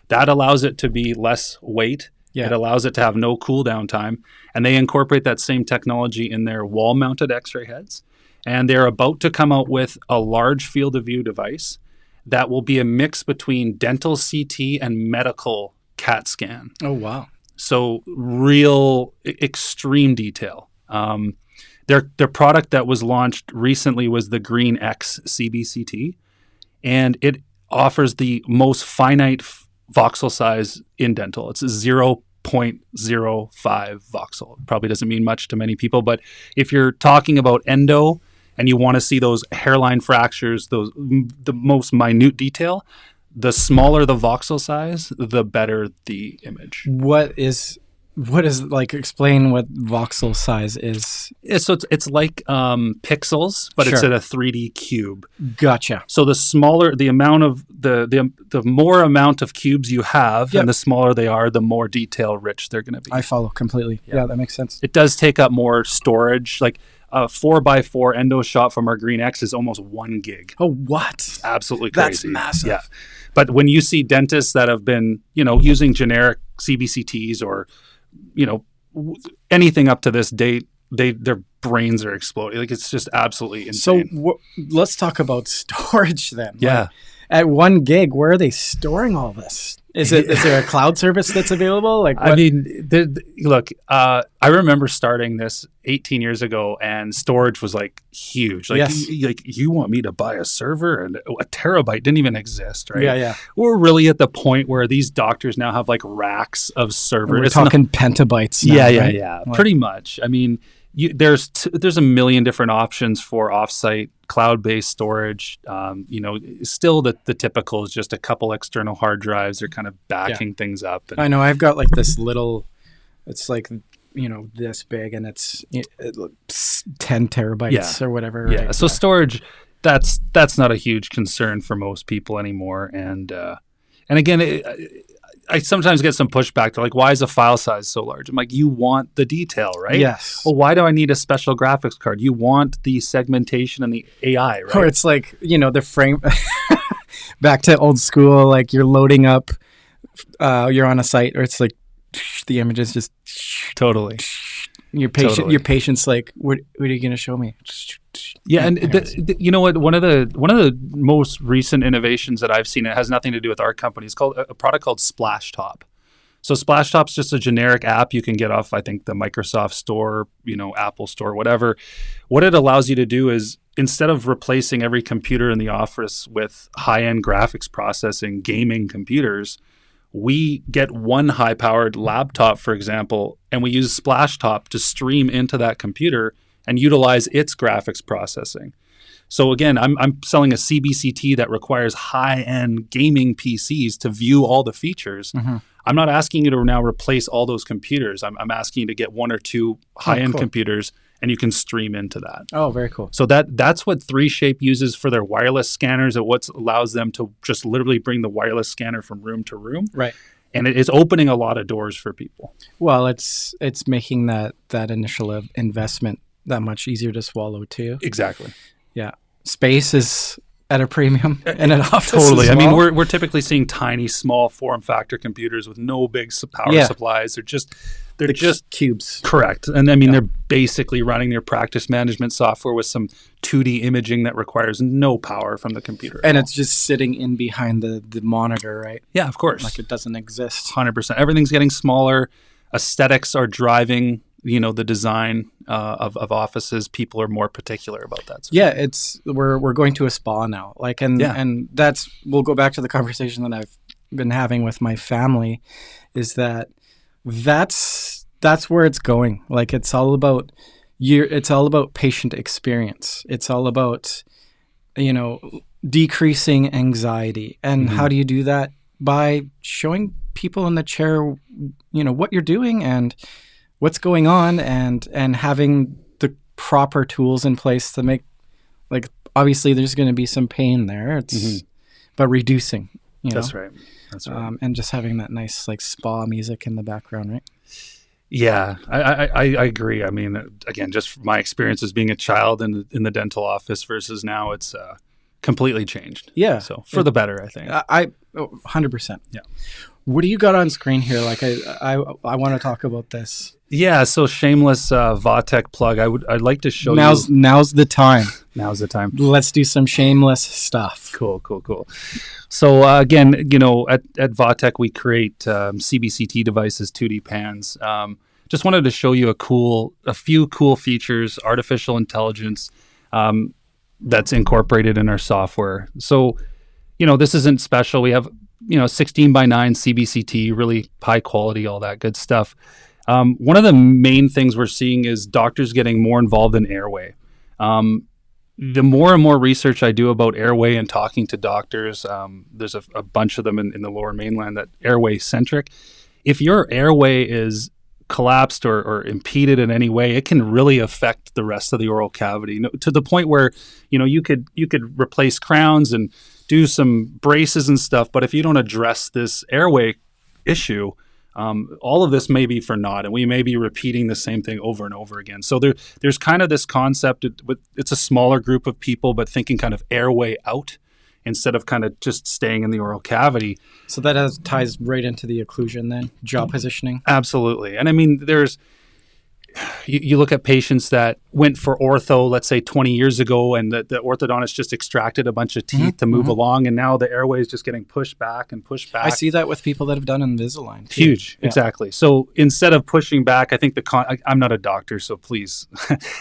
That allows it to be less weight. Yeah. It allows it to have no cool down time. And they incorporate that same technology in their wall-mounted X-ray heads. And they're about to come out with a large field of view device that will be a mix between dental CT and medical CAT scan. Oh, wow. So real extreme detail. Their product that was launched recently was the Green X CBCT. And it offers the most finite voxel size in dental. It's 0.05 voxel. It probably doesn't mean much to many people, but if you're talking about endo and you want to see those hairline fractures, the most minute detail, the smaller the voxel size, the better the image. What is like, explain what voxel size is? So it's like pixels, but it's in a 3D cube. Gotcha. So the smaller the amount of the more amount of cubes you have, and the smaller they are, the more detail rich they're going to be. I follow completely. Yeah, that makes sense. It does take up more storage. Like a 4x4 endo shot from our Green X is almost 1 gig. Oh, what? It's absolutely crazy. That's massive. Yeah. But when you see dentists that have been, using generic CBCTs or anything up to this date, their brains are exploding. Like, it's just absolutely insane. So let's talk about storage then. Yeah. Like, at 1 gig, where are they storing all this? Is there a cloud service that's available? Like, what? I mean, look, I remember starting this 18 years ago, and storage was like huge. Like, you want me to buy a server, and a terabyte didn't even exist, right? Yeah. We're really at the point where these doctors now have like racks of servers. We're talking petabytes now, right? Yeah. Pretty much. I mean, there's a million different options for offsite cloud-based storage. Still the typical is just a couple external hard drives. They're kind of backing things up. I know. I've got like this little, it's like, this big, and it's 10 terabytes or whatever. Yeah. Right? So storage, that's not a huge concern for most people anymore. And again, I sometimes get some pushback. They're like, why is the file size so large? I'm like, you want the detail, right? Yes. Well, why do I need a special graphics card? You want the segmentation and the AI, right? Or it's like, the frame, back to old school, like you're loading up, you're on a site, or it's like the images just. Totally. Your patient's like, what are you going to show me? Yeah, and you know what? One of the most recent innovations that I've seen, it has nothing to do with our company. It's called a product called SplashTop. So SplashTop's just a generic app you can get off, I think, the Microsoft Store, Apple Store, whatever. What it allows you to do is, instead of replacing every computer in the office with high-end graphics processing gaming computers, we get one high-powered laptop, for example, and we use Splashtop to stream into that computer and utilize its graphics processing. So again, I'm selling a CBCT that requires high-end gaming PCs to view all the features. I'm not asking you to now replace all those computers. I'm asking you to get one or two high-end computers, and you can stream into that. Oh, very cool. So that's what 3Shape uses for their wireless scanners, and what allows them to just literally bring the wireless scanner from room to room. Right. And it is opening a lot of doors for people. Well, it's making that initial investment that much easier to swallow too. Exactly. Yeah. Space is at a premium in an office. Totally. As well. I mean, we're typically seeing tiny, small form factor computers with no big power supplies. They're just cubes. Correct. And I mean, they're basically running their practice management software with some 2D imaging that requires no power from the computer. And it's just sitting in behind the monitor, right? Yeah, of course. Like it doesn't exist. 100%. Everything's getting smaller. Aesthetics are driving, the design of offices. People are more particular about that. Yeah, we're going to a spa now. And we'll go back to the conversation that I've been having with my family, is that's where it's going. Like it's all about patient experience. It's all about decreasing anxiety. And how do you do that? By showing people in the chair what you're doing and what's going on, and having the proper tools in place to make, like, obviously there's going to be some pain there. It's but reducing. That's right. And just having that nice like spa music in the background, right? Yeah, I agree. I mean, again, just from my experience as being a child in the dental office versus now, it's completely changed. Yeah. So for the better, I think. 100%. Yeah. What do you got on screen here? Like I want to talk about this. Yeah. So shameless Vatech plug. I'd like to show Now's the time. Now's the time. Let's do some shameless stuff. Cool. So again, at Vatech, we create CBCT devices, 2D pans. Just wanted to show you a few cool features, artificial intelligence that's incorporated in our software. So, this isn't special. We have 16 by 9 CBCT, really high quality, all that good stuff. One of the main things we're seeing is doctors getting more involved in airway. The more and more research I do about airway and talking to doctors, there's a bunch of them in the Lower Mainland that airway centric. If your airway is collapsed or impeded in any way, it can really affect the rest of the oral cavity, to the point where you could replace crowns and do some braces and stuff, but if you don't address this airway issue, all of this may be for naught, and we may be repeating the same thing over and over again. So there's kind of this concept it's a smaller group of people, but thinking kind of airway out instead of kind of just staying in the oral cavity. So that ties right into the occlusion then, jaw positioning. Absolutely. And I mean, you look at patients that went for ortho, let's say 20 years ago, and the orthodontist just extracted a bunch of teeth to move along, and now the airway is just getting pushed back and pushed back. I see that with people that have done Invisalign too. Huge, exactly. So instead of pushing back, I think I'm not a doctor, so please,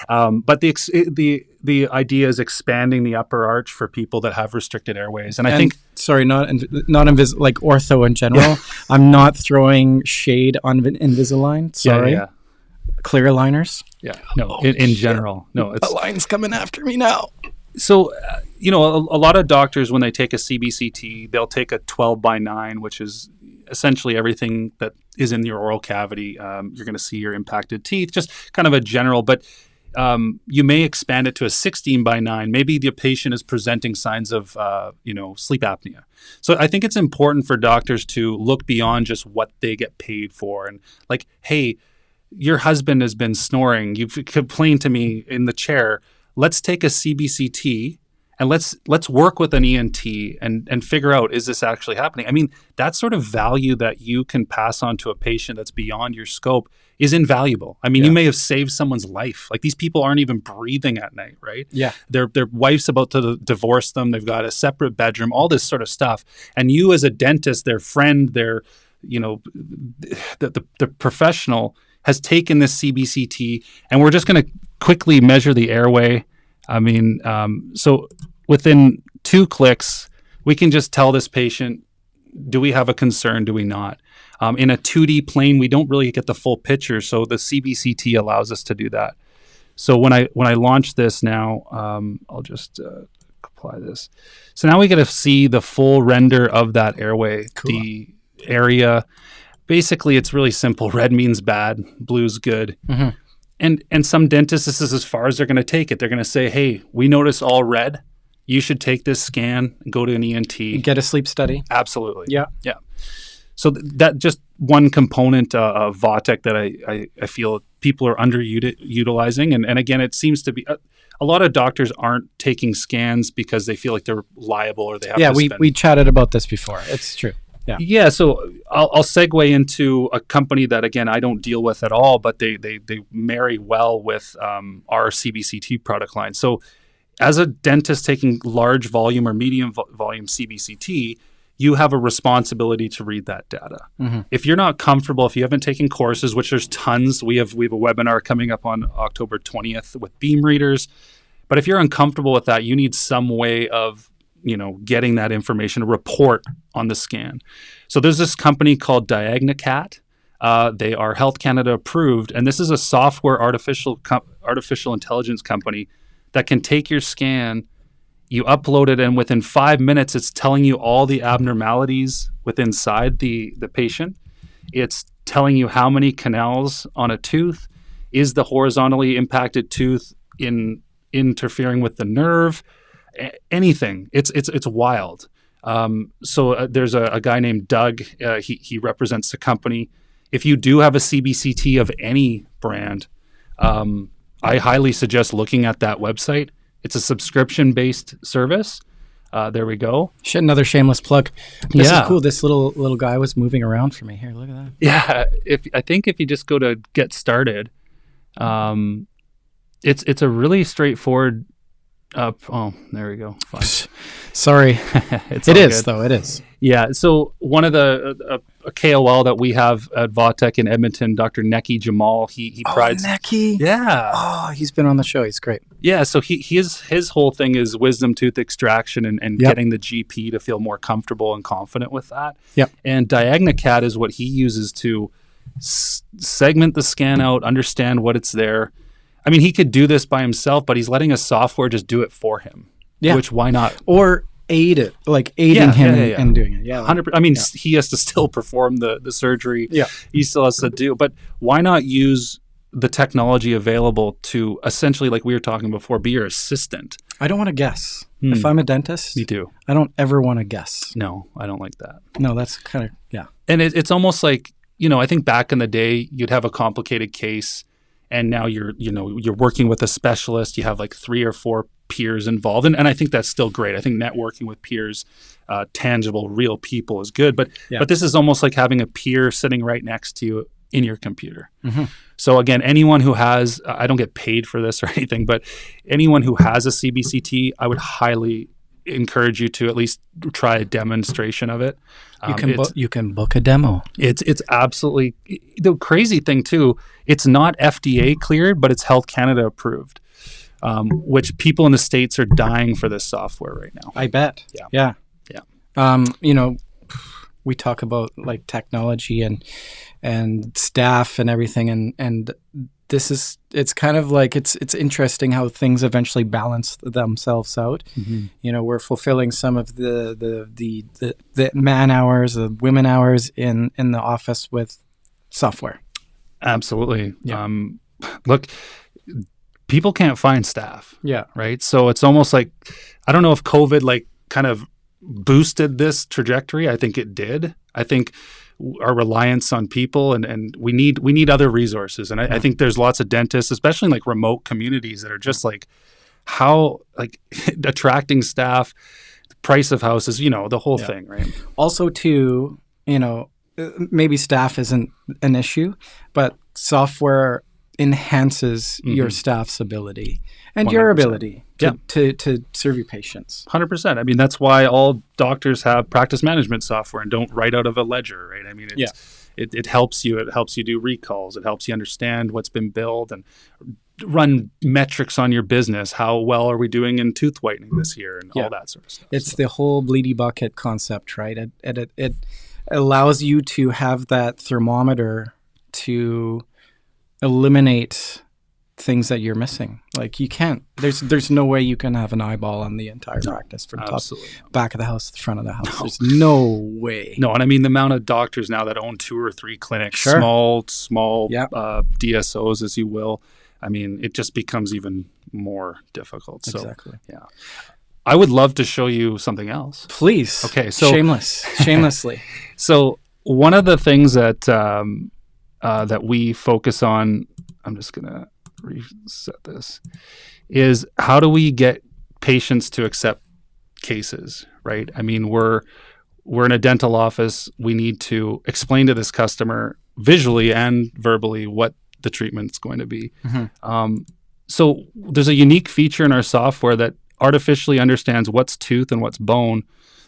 but the idea is expanding the upper arch for people that have restricted airways, and I think sorry, not like ortho in general. Yeah. I'm not throwing shade on Invisalign. Sorry. Yeah. Clear aligners? Yeah. No, in general. No, it's... The line's coming after me now. So, a lot of doctors, when they take a CBCT, they'll take a 12 by 9, which is essentially everything that is in your oral cavity. You're going to see your impacted teeth, just kind of a general, but you may expand it to a 16 by 9. Maybe the patient is presenting signs of, sleep apnea. So I think it's important for doctors to look beyond just what they get paid for. And like, hey, your husband has been snoring. You've complained to me in the chair. Let's take a CBCT and let's work with an ENT and figure out, is this actually happening? I mean, that sort of value that you can pass on to a patient that's beyond your scope is invaluable. I mean, you may have saved someone's life. Like, these people aren't even breathing at night, right? Yeah. Their wife's about to divorce them. They've got a separate bedroom, all this sort of stuff. And you as a dentist, their friend, the professional has taken this CBCT, and we're just going to quickly measure the airway. I mean, so within 2 clicks, we can just tell this patient, do we have a concern? Do we not? In a 2D plane, we don't really get the full picture. So the CBCT allows us to do that. So when I launch this now, I'll just apply this. So now we get to see the full render of that airway, the area. Basically, it's really simple. Red means bad, blue's good. And some dentists, this is as far as they're going to take it. They're going to say, hey, we notice all red. You should take this scan and go to an ENT. Get a sleep study. Absolutely. Yeah. So that just one component of Vatech that I feel people are underutilizing. And again, it seems to be a lot of doctors aren't taking scans because they feel like they're liable or they have to spend. we chatted about this before. It's true. Yeah. So I'll segue into a company that, again, I don't deal with at all, but they marry well with our CBCT product line. So as a dentist taking large volume or medium volume CBCT, you have a responsibility to read that data. If you're not comfortable, if you haven't taken courses, which there's tons, we have a webinar coming up on October 20th with beam readers. But if you're uncomfortable with that, you need some way of getting that information, a report on the scan. So there's this company called DiagnaCat. They are Health Canada approved, and this is a software artificial intelligence company that can take your scan, you upload it, and within 5 minutes, it's telling you all the abnormalities inside the patient. It's telling you how many canals on a tooth, is the horizontally impacted tooth interfering with the nerve, anything. It's wild. So there's a guy named Doug. He represents the company. If you do have a CBCT of any brand, I highly suggest looking at that website. It's a subscription-based service. There we go. Another shameless plug. This is cool. This little guy was moving around for me. Here, look at that. Yeah. I think if you just go to get started, it's a really straightforward. There we go. Fine. Sorry. It is, though. It is. Yeah. So one of the a KOL that we have at Vatech in Edmonton, Dr. Neki Jamal, he prides. Neki. Yeah. Oh, he's been on the show. He's great. Yeah. So his whole thing is wisdom tooth extraction and getting the GP to feel more comfortable and confident with that. Yep. And DiagnaCat is what he uses to segment the scan out, understand what it's there. I mean, he could do this by himself, but he's letting a software just do it for him. Yeah. Which, why not? Or aid it, like aiding him and doing it. Yeah. 100%. I mean, he has to still perform the surgery. Yeah. He still has to do, but why not use the technology available to essentially, like we were talking before, be your assistant? I don't want to guess. If I'm a dentist, me too. I don't ever want to guess. No, I don't like that. No, that's kind of, And it's almost like, I think back in the day, you'd have a complicated case. And now you're working with a specialist. You have like 3 or 4 peers involved, and I think that's still great. I think networking with peers, tangible, real people, is good. But this is almost like having a peer sitting right next to you in your computer. So again, anyone who has, I don't get paid for this or anything, but anyone who has a CBCT, I would highly encourage you to at least try a demonstration of it. You can book a demo. It's absolutely, the crazy thing too, it's not FDA cleared, but it's Health Canada approved, which people in the States are dying for this software right now. I bet. Yeah. We talk about like technology and staff and everything, and it's kind of like it's interesting how things eventually balance themselves out. We're fulfilling some of the man hours, the women hours in the office with software. Absolutely. Look, people can't find staff. Yeah. Right. So it's almost like, I don't know if COVID like kind of boosted this trajectory. I think it did. I think our reliance on people and we need other resources. And I think there's lots of dentists, especially in like remote communities, that are just like, how like attracting staff, the price of houses, the whole thing, right? Also too, maybe staff isn't an issue, but software enhances your staff's ability and 100%. Your ability to serve your patients. 100%. I mean, that's why all doctors have practice management software and don't write out of a ledger, right? I mean, it helps you. It helps you do recalls. It helps you understand what's been billed and run metrics on your business. How well are we doing in tooth whitening this year and all that sort of stuff. It's the whole bleedy bucket concept, right? It allows you to have that thermometer to eliminate things that you're missing. Like you can't, there's no way you can have an eyeball on the entire practice from top, back of the house to the front of the house. There's no way. No, and I mean the amount of doctors now that own 2 or 3 clinics, small DSOs, as you will. I mean, it just becomes even more difficult. So, exactly. Yeah. I would love to show you something else. Please. Okay. So shamelessly. So one of the things that that we focus on, I'm just gonna reset this, is how do we get patients to accept cases, right? I mean, we're in a dental office. We need to explain to this customer visually and verbally what the treatment's going to be. So there's a unique feature in our software that artificially understands what's tooth and what's bone.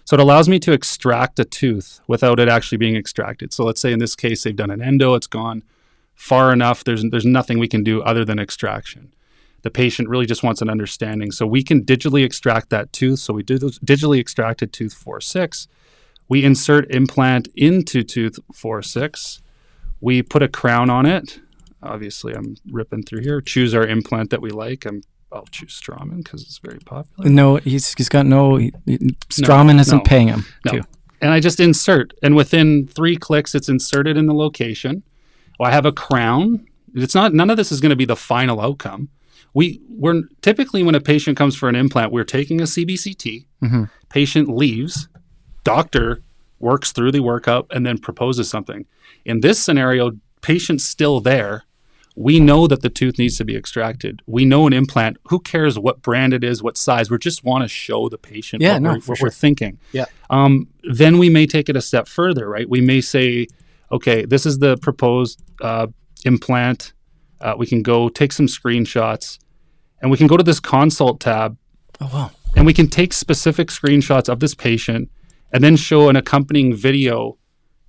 So it allows me to extract a tooth without it actually being extracted. So let's say in this case, they've done an endo, it's gone far enough. There's nothing we can do other than extraction. The patient really just wants an understanding. So we can digitally extract that tooth. So we digitally extracted tooth 4-6. We insert implant into tooth 4-6. We put a crown on it. Obviously, I'm ripping through here. Choose our implant that we like. I'll choose Straumann because it's very popular. No, he's got no. Straumann isn't paying him. No. And I just insert, and within 3 clicks, it's inserted in the location. Well, I have a crown. It's not. None of this is going to be the final outcome. We're typically, when a patient comes for an implant, we're taking a CBCT. Patient leaves. Doctor works through the workup and then proposes something. In this scenario, patient's still there. We know that the tooth needs to be extracted. We know an implant. Who cares what brand it is, what size? We just want to show the patient what we're thinking. Yeah. Then we may take it a step further, right? We may say, okay, this is the proposed implant. We can go take some screenshots, and we can go to this consult tab. Oh, wow. And we can take specific screenshots of this patient and then show an accompanying video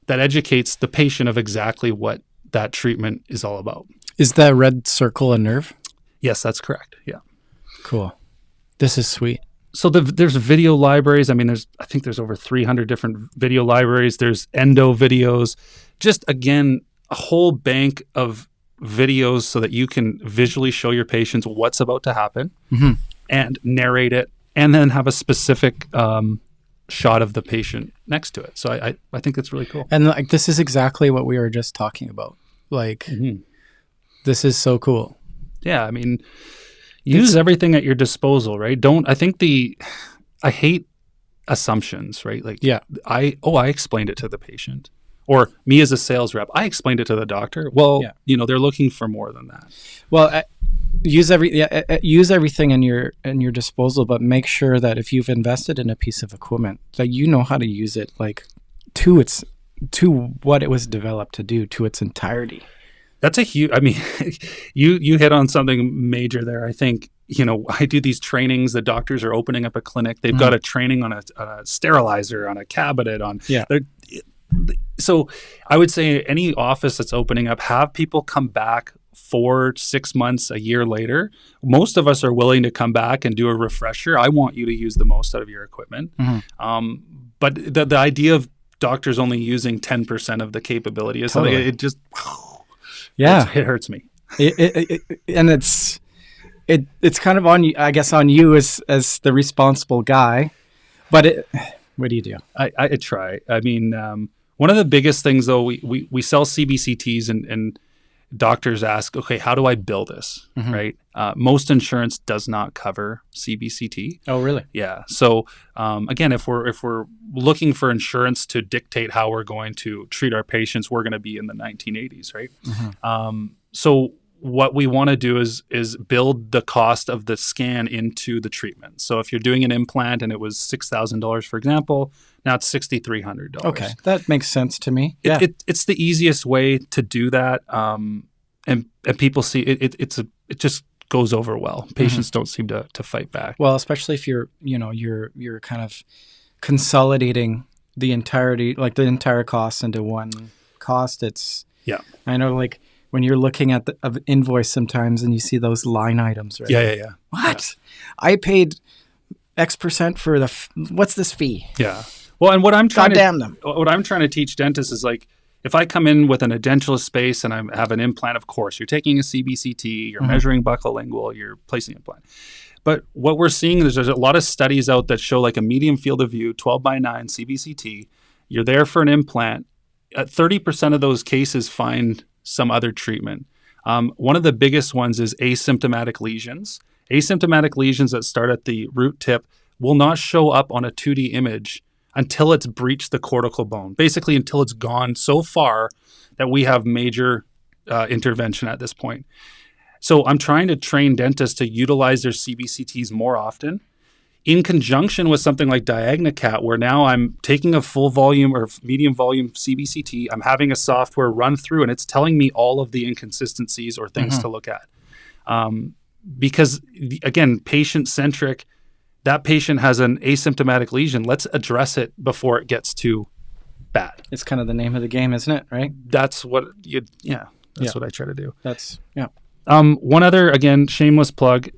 that educates the patient of exactly what that treatment is all about. Is that red circle a nerve? Yes, that's correct. Yeah. Cool. This is sweet. So there's video libraries. I mean, I think there's over 300 different video libraries. There's endo videos. Just, again, a whole bank of videos so that you can visually show your patients what's about to happen and narrate it, and then have a specific shot of the patient next to it. So I think that's really cool. And like, this is exactly what we were just talking about. Like, this is so cool. Yeah, I mean, use everything at your disposal, right? I hate assumptions, right? Like, I explained it to the patient, or me as a sales rep, I explained it to the doctor. Well, they're looking for more than that. Well, use everything in your disposal, but make sure that if you've invested in a piece of equipment, that you know how to use it, like to what it was developed to do, to its entirety. That's a huge, I mean, you hit on something major there. I think, I do these trainings. The doctors are opening up a clinic. They've got a training on a sterilizer, on a cabinet, so I would say any office that's opening up, have people come back 4, 6 months, a year later. Most of us are willing to come back and do a refresher. I want you to use the most out of your equipment. But the idea of doctors only using 10% of the capability is something, it just... it hurts me. And it's kind of on you, I guess, on you as the responsible guy. But what do you do? I try. I mean, one of the biggest things, though, we sell CBCTs, and doctors ask, okay, how do I bill this? Right? Most insurance does not cover CBCT. Oh, really? Yeah. So again, if we're looking for insurance to dictate how we're going to treat our patients, we're going to be in the 1980s, right? So what we want to do is build the cost of the scan into the treatment. So if you're doing an implant and it was $6,000, for example, now it's $6,300. Okay, that makes sense to me. It's the easiest way to do that, and people see it just goes over well. Patients don't seem to fight back. Well, especially if you're kind of consolidating the entirety, like the entire cost into one cost. I know, like, when you're looking at the invoice sometimes and you see those line items, right? Yeah. What? I paid X% for what's this fee? Yeah. Well, and what I'm trying to teach dentists is like, if I come in with an edentulous space and I have an implant, of course, you're taking a CBCT, you're measuring buccolingual, you're placing an implant. But what we're seeing is there's a lot of studies out that show like a medium field of view, 12/9 CBCT. You're there for an implant. 30% of those cases find some other treatment. One of the biggest ones is asymptomatic lesions. Asymptomatic lesions that start at the root tip will not show up on a 2D image until it's breached the cortical bone, basically until it's gone so far that we have major intervention at this point. So I'm trying to train dentists to utilize their CBCTs more often in conjunction with something like DiagnaCat, where now I'm taking a full volume or medium volume CBCT, I'm having a software run through and it's telling me all of the inconsistencies or things to look at. Because again, patient-centric, that patient has an asymptomatic lesion. Let's address it before it gets too bad. It's kind of the name of the game, isn't it? Right? That's what what I try to do. One other, again, shameless plug.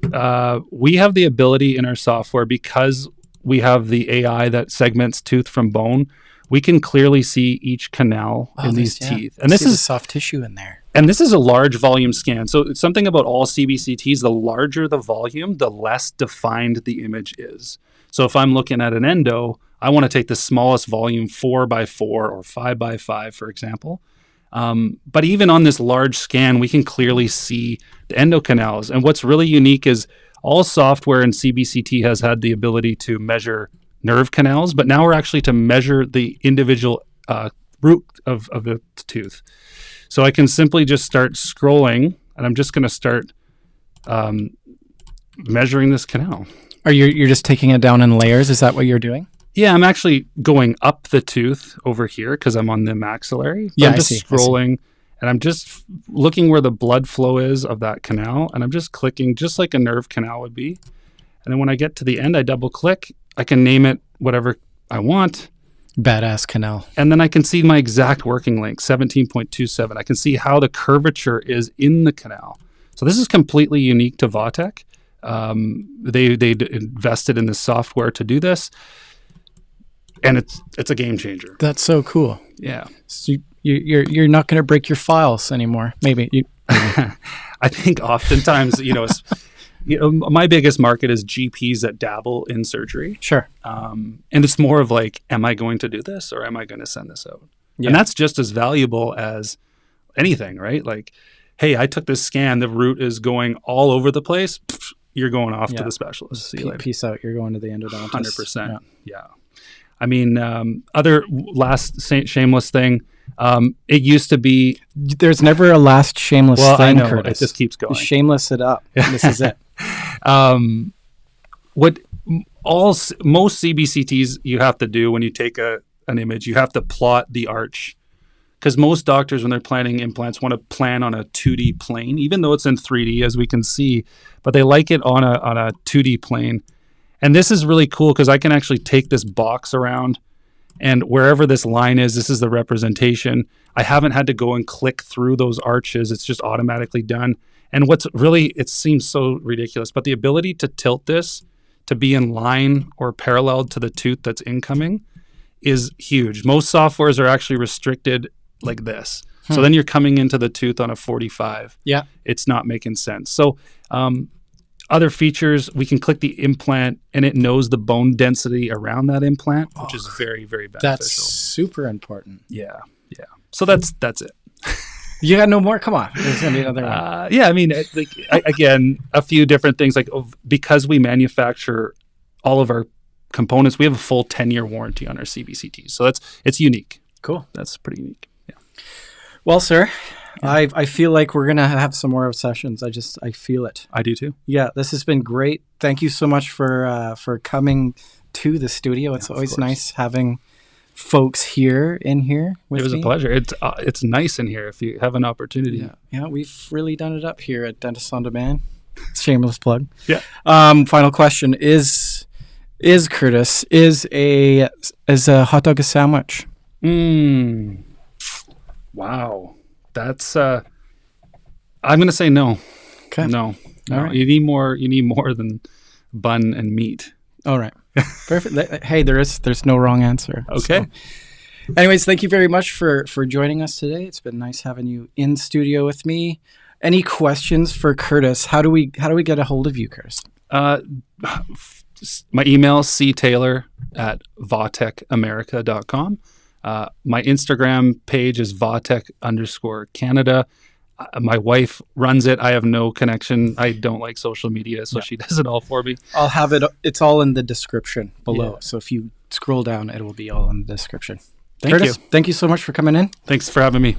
We have the ability in our software, because we have the AI that segments tooth from bone, we can clearly see each canal in these teeth. And this is soft tissue in there. And this is a large volume scan. So it's something about all CBCTs, the larger the volume, the less defined the image is. So if I'm looking at an endo, I want to take the smallest volume, 4x4 or 5x5, for example. But even on this large scan, we can clearly see the endocanals. And what's really unique is all software in CBCT has had the ability to measure nerve canals, but now we're actually to measure the individual root of the tooth. So I can simply just start scrolling, and I'm just going to start measuring this canal. You're just taking it down in layers? Is that what you're doing? Yeah, I'm actually going up the tooth over here because I'm on the maxillary. Yeah, I'm just scrolling, and I'm just looking where the blood flow is of that canal, and I'm just clicking just like a nerve canal would be. And then when I get to the end, I double click. I can name it whatever I want. Badass canal. And then I can see my exact working length, 17.27. I can see how the curvature is in the canal. So this is completely unique to Vatech. They invested in this software to do this. And it's a game changer. That's so cool. Yeah. So you're not going to break your files anymore. Maybe. I think oftentimes, my biggest market is GPs that dabble in surgery. Sure. And it's more of like, am I going to do this or am I going to send this out? Yeah. And that's just as valuable as anything, right? Like, hey, I took this scan. The root is going all over the place. You're going off to the specialist. See you later. Peace out. You're going to the endodontist. 100%. Yeah. I mean, other last shameless thing. It used to be. There's never a last shameless thing, I know, Curtis. it just keeps going. You shameless it up. This is it. What most CBCTs you have to do when you take an image, you have to plot the arch. Because most doctors, when they're planning implants, want to plan on a 2D plane, even though it's in 3D, as we can see, but they like it on a 2D plane. And this is really cool because I can actually take this box around, and wherever this line is, this is the representation. I haven't had to go and click through those arches. It's just automatically done. And what's really, it seems so ridiculous, but the ability to tilt this to be in line or parallel to the tooth that's incoming is huge. Most softwares are actually restricted like this. So then you're coming into the tooth on a 45. Yeah. It's not making sense. So other features, we can click the implant and it knows the bone density around that implant, which is very, very beneficial. That's super important. Yeah. So that's it. You got no more? Come on. There's going to be another one. Yeah, I mean, again, a few different things. Like because we manufacture all of our components, we have a full 10-year warranty on our CBCTs. So it's unique. Cool. That's pretty unique. Yeah. Well, sir, yeah. I feel like we're going to have some more sessions. I feel it. I do too. Yeah, this has been great. Thank you so much for coming to the studio. It's always nice having folks here with me. It was a pleasure. It's nice in here if you have an opportunity. Yeah, we've really done it up here at Dentist on Demand. Shameless plug. Yeah. Final question is Curtis, is a hot dog a sandwich? Wow. That's I'm going to say no. Okay. No. All right. You need more. You need more than bun and meat. All right. Perfect. Hey, there's no wrong answer. Okay. So. Anyways, thank you very much for joining us today. It's been nice having you in studio with me. Any questions for Curtis? How do we get a hold of you, Curtis? My email is ctaylor@vatechamerica.com. My Instagram page is vatech_Canada. My wife runs it. I have no connection. I don't like social media, so she does it all for me. I'll have it. It's all in the description below. Yeah. So if you scroll down, it will be all in the description. Thank you. Thank you so much for coming in. Thanks for having me.